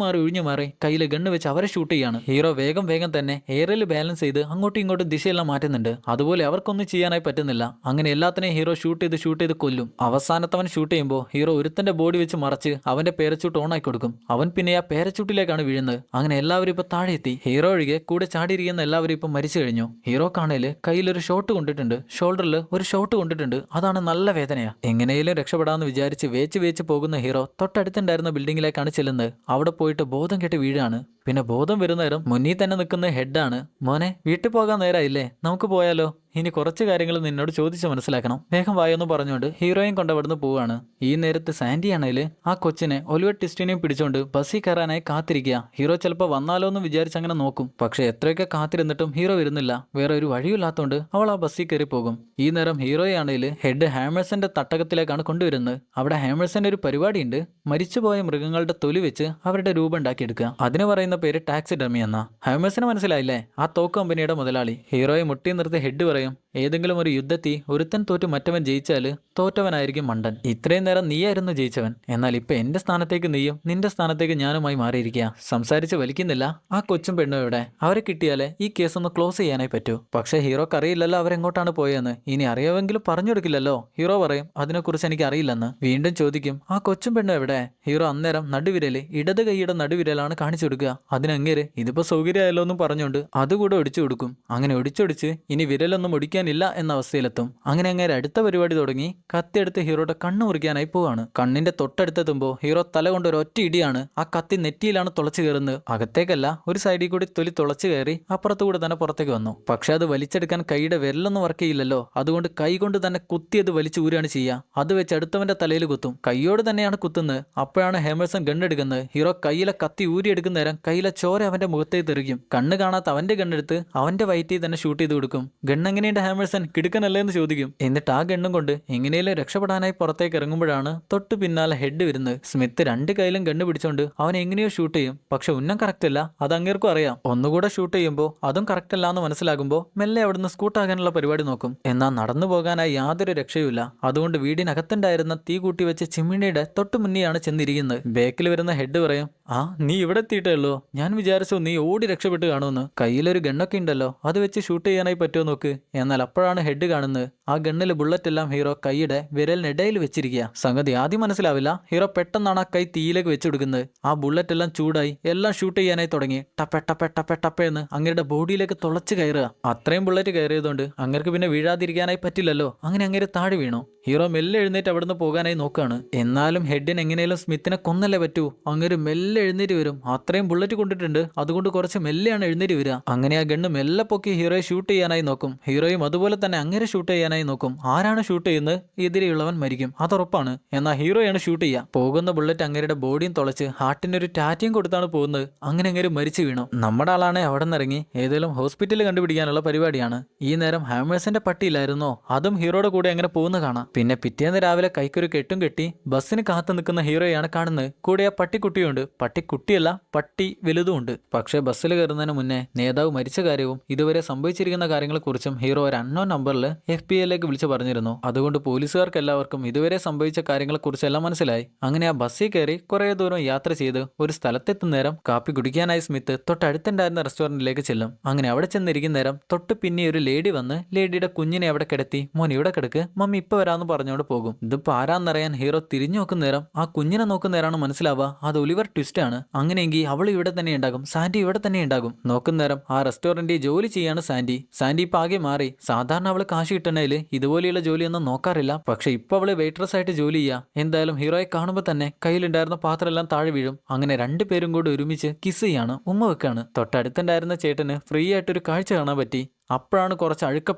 മാറി കയ്യിൽ ഗണ്ണ് വെച്ച് അവരെ ഷൂട്ട് ചെയ്യാണ്. ഹീറോ വേഗം തന്നെ എയറിൽ ബാലൻസ് ചെയ്ത് അങ്ങോട്ടും ഇങ്ങോട്ടും ദിശയെല്ലാം മാറ്റുന്നുണ്ട്. അതുപോലെ അവർക്കൊന്നും ചെയ്യാനായി പറ്റുന്നില്ല. അങ്ങനെ എല്ലാത്തിനെയും ഹീറോ ഷൂട്ട് ചെയ്ത് കൊല്ലും. അവസാനത്തവൻ ഷൂട്ട് ചെയ്യുമ്പോൾ ഹീറോ ഒരുത്തന്റെ ബോഡി വെച്ച് മറച്ച് അവന്റെ പാരച്യൂട്ട് ഓൺ ആയി കൊടുക്കും. അവൻ പിന്നെ ആ പാരച്യൂട്ടിലേക്കാണ് വീഴുന്നത്. അങ്ങനെ എല്ലാവരും ഇപ്പൊ താഴെ എത്തി. ഹീറോ ഒഴികെ കൂടെ ചാടിയിരിക്കുന്ന എല്ലാവരും ഇപ്പൊ മരിച്ചു കഴിഞ്ഞു. ഹീറോ കാണേല് കയ്യിലൊരു ഷോട്ട് കൊണ്ടിട്ടുണ്ട്, ഷോൾഡറിൽ ഒരു ഷോട്ട് കൊണ്ടിട്ടുണ്ട്. അതാണ് നല്ല വേദനയാ. എങ്ങനെയും രക്ഷപ്പെടാമെന്ന് വിചാരിച്ച് വേച്ച് പോകുന്ന ഹീറോ തൊട്ടടുത്തുണ്ടായിരുന്ന ബിൽഡിങ്ങിലേക്കാണ് ചെല്ലുന്നത്. അവിടെ പോയിട്ട് ബോധം കെട്ട് വീഴാണ്. പിന്നെ ബോധം വരുന്നേരം മുന്നിൽ തന്നെ നിൽക്കുന്ന ഹെഡാണ്. മോനെ, വീട്ടിൽ പോകാൻ നേരമായില്ലേ, നമുക്ക് പോയാലോ? ഇനി കുറച്ച് കാര്യങ്ങൾ നിന്നോട് ചോദിച്ച് മനസ്സിലാക്കണം, വേഗം വായൊന്ന് പറഞ്ഞുകൊണ്ട് ഹീറോയും കൊണ്ടവിടുന്ന് പോവാണ്. ഈ നേരത്ത് സാൻഡി ആണേല് ആ കൊച്ചിനെ ഒലിവർ ട്വിസ്റ്റിനെയും പിടിച്ചോണ്ട് ബസ്സിൽ കയറാനായി കാത്തിരിക്കുക. ഹീറോ ചിലപ്പോൾ വന്നാലോ എന്ന് വിചാരിച്ച് അങ്ങനെ നോക്കും. പക്ഷെ എത്രയൊക്കെ കാത്തിരുന്നിട്ടും ഹീറോ വരുന്നില്ല. വേറെ ഒരു വഴിയില്ലാത്തതുകൊണ്ട് അവൾ ആ ബസ്സിൽ കയറി പോകും. ഈ നേരം ഹീറോയാണേല് ഹെഡ് ഹാമേഴ്സന്റെ തട്ടകത്തിലേക്കാണ് കൊണ്ടുവരുന്നത്. അവിടെ ഹാമേഴ്സന്റെ ഒരു പരിപാടിയുണ്ട്. മരിച്ചുപോയ മൃഗങ്ങളുടെ തൊലി വെച്ച് അവരുടെ രൂപം ഉണ്ടാക്കിയെടുക്കുക. അതിന് പറയുന്ന പേര് ടാക്സിഡർമി എന്നാ. ഹാമേഴ്സിന് മനസ്സിലായില്ലേ, ആ തോക്ക് കമ്പനിയുടെ മുതലാളി. ഹീറോയെ മുട്ടി നിർത്തി ഹെഡ് പറയും, ഏതെങ്കിലും ഒരു യുദ്ധത്തിൽ ഒരുത്തൻ തോറ്റ് മറ്റവൻ ജയിച്ചാൽ തോറ്റവനായിരിക്കും മണ്ടൻ. ഇത്രയും നേരം നീയായിരുന്നു ജയിച്ചവൻ, എന്നാൽ ഇപ്പൊ എന്റെ സ്ഥാനത്തേക്ക് നീയും നിന്റെ സ്ഥാനത്തേക്ക് ഞാനുമായി മാറിയിരിക്കുക. സംസാരിച്ച് വലിക്കുന്നില്ല. ആ കൊച്ചും പെണ്ണും എവിടെ? അവരെ കിട്ടിയാലേ ഈ കേസ് ഒന്ന് ക്ലോസ് ചെയ്യാനായി പറ്റൂ. പക്ഷെ ഹീറോക്ക് അറിയില്ലല്ലോ അവരെങ്ങോട്ടാണ് പോയെന്ന്. ഇനി അറിയാമെങ്കിലും പറഞ്ഞു കൊടുക്കില്ലല്ലോ. ഹീറോ പറയും അതിനെക്കുറിച്ച് എനിക്ക് അറിയില്ലെന്ന്. വീണ്ടും ചോദിക്കും ആ കൊച്ചും പെണ്ണും എവിടെ? ഹീറോ അന്നേരം നടുവിരല് ഇടത് കൈയുടെ നടുവിരലാണ് കാണിച്ചു കൊടുക്കുക. അതിനങ്ങേര് ഇതിപ്പോ സൗകര്യമായല്ലോ എന്നും പറഞ്ഞുകൊണ്ട് അതുകൂടെ ഒടിച്ചു കൊടുക്കും. അങ്ങനെ ഒടിച്ചൊടിച്ച് ഇനി വിരലൊന്നും ഒടിക്കാനില്ല എന്ന അവസ്ഥയിലെത്തും. അങ്ങനെ അങ്ങേര് അടുത്ത പരിപാടി തുടങ്ങി. കത്തിയെടുത്ത് ഹീറോയുടെ കണ്ണ് മുറിക്കാനായി പോവാണ്. കണ്ണിന്റെ തൊട്ടടുത്തെത്തുമ്പോൾ ഹീറോ തല കൊണ്ട് ഒരു ഒറ്റ ഇടിയാണ്. ആ കത്തി നെറ്റിയിലാണ് തുളച്ചു കയറുന്നത്. അകത്തേക്കല്ല, ഒരു സൈഡിൽ കൂടി തൊലി തുളച്ചു കയറി അപ്പുറത്തുകൂടെ തന്നെ പുറത്തേക്ക് വന്നു. പക്ഷെ അത് വലിച്ചെടുക്കാൻ കൈയുടെ വിരലൊന്നും വർക്ക് ചെയ്യില്ലല്ലോ. അതുകൊണ്ട് കൈ കൊണ്ട് തന്നെ കുത്തിയത് വലിച്ചു ഊരാണ് ചെയ്യുക. അത് വെച്ച് അടുത്തവന്റെ തലയിൽ കുത്തും. കൈയോട് തന്നെയാണ് കുത്തുന്നത്. അപ്പോഴാണ് ഹേമേഴ്സൺ ഗണ്ണെടുക്കുന്നത്. ഹീറോ കയ്യിലെ കത്തി ഊരിയെടുക്കുന്ന നേരം കയ്യിലെ ചോര അവന്റെ മുഖത്തേക്ക് തെറിക്കും. കണ്ണ് കാണാത്ത അവന്റെ ഗണ്ണെടുത്ത് അവന്റെ വയറ്റിൽ തന്നെ ഷൂട്ട് ചെയ്ത് കൊടുക്കും. ഗണ്ണെങ്ങനെയുണ്ട് ഹേമേഴ്സൺ, കിടുക്കനല്ലേ എന്ന് ചോദിക്കും. എന്നിട്ട് ആ ഗണ്ണും കൊണ്ട് എങ്ങനെയും രക്ഷപ്പെടാനായി പുറത്തേക്ക് ഇറങ്ങുമ്പോഴാണ് തൊട്ട് പിന്നാലെ ഹെഡ് വരുന്നത്. സ്മിത്ത് രണ്ട് കയ്യിലും ഗണ്ണ് പിടിച്ചോണ്ട് അവൻ എങ്ങനെയോ ഷൂട്ട് ചെയ്യും. പക്ഷെ ഉന്നം കറക്റ്റ് അല്ല, അത് അങ്ങേർക്കും അറിയാം. ഒന്നുകൂടെ ഷൂട്ട് ചെയ്യുമ്പോൾ അതും കറക്റ്റ് അല്ല എന്ന് മനസ്സിലാകുമ്പോൾ മെല്ലെ അവിടുന്ന് സ്കൂട്ടാകാനുള്ള പരിപാടി നോക്കും. എന്നാൽ നടന്നു പോകാനായി യാതൊരു രക്ഷയുമില്ല. അതുകൊണ്ട് വീടിനകത്തുണ്ടായിരുന്ന തീ കൂട്ടി വെച്ച് ചിമ്മിണിയുടെ തൊട്ട് മുന്നെയാണ് ചെന്നിരിക്കുന്നത്. ബേക്കിൽ വരുന്ന ഹെഡ് പറയും ആ നീ ഇവിടെ എത്തിയിട്ടേ ഉള്ളൂ, ഞാൻ വിചാരിച്ചു നീ ഓടി രക്ഷപ്പെട്ട് കാണുമെന്ന്. കയ്യിലൊരു ഗണ്ണൊക്കെ ഉണ്ടല്ലോ, അത് വെച്ച് ഷൂട്ട് ചെയ്യാനായി പറ്റുമോ നോക്ക്. എന്നാൽ അപ്പോഴാണ് ഹെഡ് കാണുന്നത്. ആ ഗണ്ണിൽ ബുള്ളറ്റ് എല്ലാം ഹീറോ കൈയുടെ വിരലിനിടയിൽ വെച്ചിരിക്കുക. സംഗതി ആദ്യം മനസ്സിലാവില്ല. ഹീറോ പെട്ടെന്നാണ് ആ കൈ തീയിലേക്ക് വെച്ചെടുക്കുന്നത്. ആ ബുള്ളറ്റ് എല്ലാം ചൂടായി എല്ലാം ഷൂട്ട് ചെയ്യാനായി തുടങ്ങി. ടപ്പെ ടപ്പെ ടപ്പെ ടപ്പേന്ന് അങ്ങയുടെ ബോഡിയിലേക്ക് തുളച്ച് കയറുക. അത്രയും ബുള്ളറ്റ് കയറിയതുകൊണ്ട് അങ്ങർക്ക് പിന്നെ വീഴാതിരിക്കാനായി പറ്റില്ലല്ലോ. അങ്ങനെ അങ്ങേര് താഴെ വീണു. ഹീറോ മെല്ലെ എഴുന്നേറ്റ് അവിടുന്ന് പോകാനായി നോക്കുകയാണ്. എന്നാലും ഹെഡിന് എങ്ങനെയും സ്മിത്തിനെ കൊന്നല്ലേ പറ്റൂ. അങ്ങേര് മെല്ലെ എഴുന്നേറ്റ് വരും. അത്രയും ബുള്ളറ്റ് കൊണ്ടിട്ടുണ്ട്, അതുകൊണ്ട് കുറച്ച് മെല്ലെയാണ് എഴുന്നേറ്റ് വരിക. അങ്ങനെ ആ ഗണ്ണ് മെല്ലെ പൊക്കി ഹീറോയെ ഷൂട്ട് ചെയ്യാനായി നോക്കും. ഹീറോയും അതുപോലെ തന്നെ അങ്ങേരെ ഷൂട്ട് ചെയ്യാനായി നോക്കും. ആരാണ് ഷൂട്ട് ചെയ്യുന്നത്? എതിരെയുള്ളവൻ മരിക്കും, അതുറപ്പാണ്. എന്നാൽ ഹീറോയാണ് ഷൂട്ട് ചെയ്യുക. പോകുന്ന ബുള്ളറ്റ് അങ്ങേരുടെ ബോഡിയും തുളച്ച് ഹാർട്ടിനൊരു ടാറ്റയും കൊടുത്താണ് പോകുന്നത്. അങ്ങനെ അങ്ങേര് മരിച്ചു വീണു. നമ്മുടെ ആളാണെ അവിടെ നിന്ന് ഇറങ്ങി ഏതെങ്കിലും ഹോസ്പിറ്റലിൽ കണ്ടുപിടിക്കാനുള്ള പരിപാടിയാണ്. ഈ നേരം ഹാമേഴ്സിന്റെ പട്ടിയില്ലായിരുന്നോ, അതും ഹീറോയുടെ കൂടെ അങ്ങനെ പോകുന്ന കാണാം. പിന്നെ പിറ്റേന്ന് രാവിലെ കൈക്കൊരു കെട്ടും കെട്ടി ബസ്സിന് കാത്തു നിൽക്കുന്ന ഹീറോയാണ് കാണുന്നത്. കൂടെ ആ പട്ടിക്കുട്ടിയുണ്ട്. പട്ടിക്കുട്ടിയല്ല, പട്ടി വലുതുമുണ്ട്. പക്ഷേ ബസ്സിൽ കയറുന്നതിന് മുന്നേ നേതാവ് മരിച്ച കാര്യവും ഇതുവരെ സംഭവിച്ചിരിക്കുന്ന കാര്യങ്ങളെക്കുറിച്ചും ഹീറോ ഒരു അൺനോൺ നമ്പറിൽ FBI വിളിച്ചു പറഞ്ഞിരുന്നു. അതുകൊണ്ട് പോലീസുകാർക്ക് എല്ലാവർക്കും ഇതുവരെ സംഭവിച്ച കാര്യങ്ങളെക്കുറിച്ചെല്ലാം മനസ്സിലായി. അങ്ങനെ ആ ബസ്സിൽ കയറി കുറെ ദൂരം യാത്ര ചെയ്ത് ഒരു സ്ഥലത്തെത്തുന്ന നേരം കാപ്പി കുടിക്കാനായി സ്മിത്ത് തൊട്ടടുത്തുണ്ടായിരുന്ന റെസ്റ്റോറന്റിലേക്ക് ചെല്ലും. അങ്ങനെ അവിടെ ചെന്നിരിക്കുന്ന നേരം തൊട്ട് പിന്നെ ഒരു ലേഡി വന്ന് ലേഡിയുടെ കുഞ്ഞിനെ അവിടെ കിടത്തി മോൻ ഇവിടെ കിടക്ക്, മമ്മി ഇപ്പൊ വരാന്ന് പറഞ്ഞോണ്ട് പോകും. ഇതിപ്പോ ആരാന്നറിയാൻ ഹീറോ തിരിഞ്ഞു നോക്കുന്ന നേരം ആ കുഞ്ഞിനെ നോക്കുന്ന നേരമാണ് മനസ്സിലാവുക അത് ഒലിവർ ട്വിസ്റ്റ് ആണ്. അങ്ങനെയെങ്കിൽ അവൾ ഇവിടെ തന്നെ ഉണ്ടാകും, സാൻഡി ഇവിടെ തന്നെ ഉണ്ടാകും. നോക്കുന്ന നേരം ആ റെസ്റ്റോറന്റിൽ ജോലി ചെയ്യാണ് സാൻഡി. സാൻഡി ഇപ്പൊ ആകെ മാറി. സാധാരണ അവള് കാശ് കിട്ടണേല് ഇതുപോലെയുള്ള ജോലിയൊന്നും നോക്കാറില്ല. പക്ഷെ ഇപ്പൊ അവള് വെയിട്രസ് ആയിട്ട് ജോലി ചെയ്യാ. എന്തായാലും ഹീറോയെ കാണുമ്പോൾ തന്നെ കയ്യിലുണ്ടായിരുന്ന പാത്രം എല്ലാം താഴെ വീഴും. അങ്ങനെ രണ്ടുപേരും കൂടി ഒരുമിച്ച് കിസ് ചെയ്യാണ്, ഉമ്മ വെക്കാണ്. തൊട്ടടുത്തുണ്ടായിരുന്ന ചേട്ടന് ഫ്രീ ആയിട്ടൊരു കാഴ്ച കാണാൻ പറ്റി. അപ്പോഴാണ് കുറച്ച് അഴുക്ക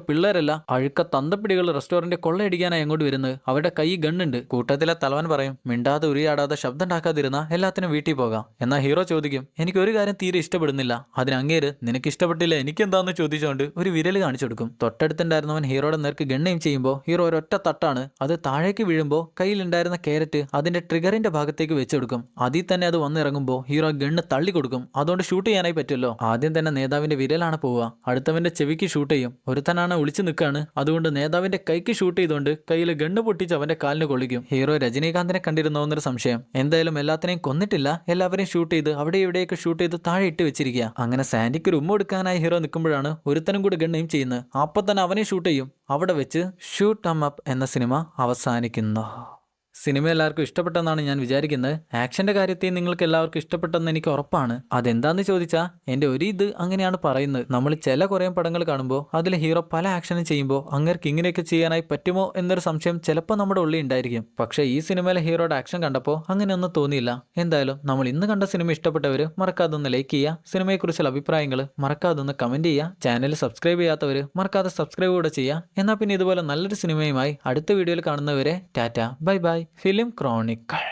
പിള്ളേരല്ല അഴുക്ക തന്തപ്പിടികൾ റെസ്റ്റോറന്റ് കൊള്ളയടിക്കാനായി അങ്ങോട്ട് വരുന്നത്. അവരുടെ കൈ ഗണ്ണുണ്ട്. കൂട്ടത്തിലെ തലവൻ പറയും മിണ്ടാതെ ഉരിയാടാതെ ശബ്ദം ഉണ്ടാക്കാതിരുന്ന എല്ലാത്തിനും വീട്ടിൽ പോകാം. എന്നാൽ ഹീറോ ചോദിക്കും എനിക്ക് ഒരു കാര്യം തീരെ ഇഷ്ടപ്പെടുന്നില്ല. അതിന് അങ്ങേര് നിനക്ക് ഇഷ്ടപ്പെട്ടില്ല എനിക്കെന്താന്ന് ചോദിച്ചുകൊണ്ട് ഒരു വിരൽ കാണിച്ചു കൊടുക്കും. തൊട്ടടുത്തുണ്ടായിരുന്നവൻ ഹീറോയുടെ നേർക്ക് ഗണ്ണെയിം ചെയ്യുമ്പോൾ ഹീറോ ഒരൊറ്റ തട്ടാണ്. അത് താഴേക്ക് വീഴുമ്പോൾ കയ്യിലുണ്ടായിരുന്ന ക്യാരറ്റ് അതിന്റെ ട്രിഗറിന്റെ ഭാഗത്തേക്ക് വെച്ചെടുക്കും. അതിൽ തന്നെ അത് വന്നിറങ്ങുമ്പോൾ ഹീറോ ഗണ്ണ് തള്ളി കൊടുക്കും. അതുകൊണ്ട് ഷൂട്ട് ചെയ്യാനായി പറ്റുമല്ലോ. ആദ്യം തന്നെ നേതാവിന്റെ വിരലാണ് പോവുക. അടുത്തവന്റെ ചെവിക്ക് ഷൂട്ട് ചെയ്യും. ഒരുത്തനാണ് ഒളിച്ചു നിൽക്കാണ്. അതുകൊണ്ട് നേതാവിന്റെ കൈക്ക് ഷൂട്ട് ചെയ്തുകൊണ്ട് കയ്യിൽ ഗണ്ണ് പൊട്ടിച്ച് അവന്റെ കാലിന് കൊള്ളിക്കും. ഹീറോ രജനീകാന്തിനെ കണ്ടിരുന്നോ എന്നൊരു സംശയം. എന്തായാലും എല്ലാത്തിനെയും കൊന്നിട്ടില്ല, എല്ലാവരെയും ഷൂട്ട് ചെയ്ത് അവിടെ ഇവിടെയൊക്കെ ഷൂട്ട് ചെയ്ത് താഴെ ഇട്ട് വെച്ചിരിക്കുക. അങ്ങനെ സാൻഡിക്ക് ഒരു ഉമ്മ എടുക്കാനായി ഹീറോ നിൽക്കുമ്പോഴാണ് ഒരുത്തനും കൂടി ഗണ്ണെയിം ചെയ്യുന്നത്. അപ്പൊ തന്നെ അവനെ ഷൂട്ട് ചെയ്യും. അവിടെ വെച്ച് ഷൂട്ട് എം അപ്പ് എന്ന സിനിമ അവസാനിക്കുന്നു. സിനിമ എല്ലാവർക്കും ഇഷ്ടപ്പെട്ടെന്നാണ് ഞാൻ വിചാരിക്കുന്നത്. ആക്ഷന്റെ കാര്യത്തിൽ നിങ്ങൾക്ക് എല്ലാവർക്കും ഇഷ്ടപ്പെട്ടെന്ന് എനിക്ക് ഉറപ്പാണ്. അതെന്താന്ന് ചോദിച്ചാൽ എൻ്റെ ഒരു ഇത് അങ്ങനെയാണ് പറയുന്നത്. നമ്മൾ ചില കുറേ പടങ്ങൾ കാണുമ്പോൾ അതിൽ ഹീറോ പല ആക്ഷനും ചെയ്യുമ്പോൾ അങ്ങേർക്ക് ഇങ്ങനെയൊക്കെ ചെയ്യാനായി പറ്റുമോ എന്നൊരു സംശയം ചിലപ്പോൾ നമ്മുടെ ഉള്ളിൽ ഉണ്ടായിരിക്കും. പക്ഷേ ഈ സിനിമയിലെ ഹീറോയുടെ ആക്ഷൻ കണ്ടപ്പോൾ അങ്ങനെയൊന്നും തോന്നിയില്ല. എന്തായാലും നമ്മൾ ഇന്ന് കണ്ട സിനിമ ഇഷ്ടപ്പെട്ടവർ മറക്കാതെ ഒന്ന് ലൈക്ക് ചെയ്യുക. സിനിമയെക്കുറിച്ചുള്ള അഭിപ്രായങ്ങൾ മറക്കാതെ ഒന്ന് കമന്റ് ചെയ്യുക. ചാനൽ സബ്സ്ക്രൈബ് ചെയ്യാത്തവർ മറക്കാതെ സബ്സ്ക്രൈബ് കൂടെ ചെയ്യുക. എന്നാൽ പിന്നെ ഇതുപോലെ നല്ലൊരു സിനിമയുമായി അടുത്ത വീഡിയോയിൽ കാണുന്നവരെ Tata bye bye. Film Chronicle.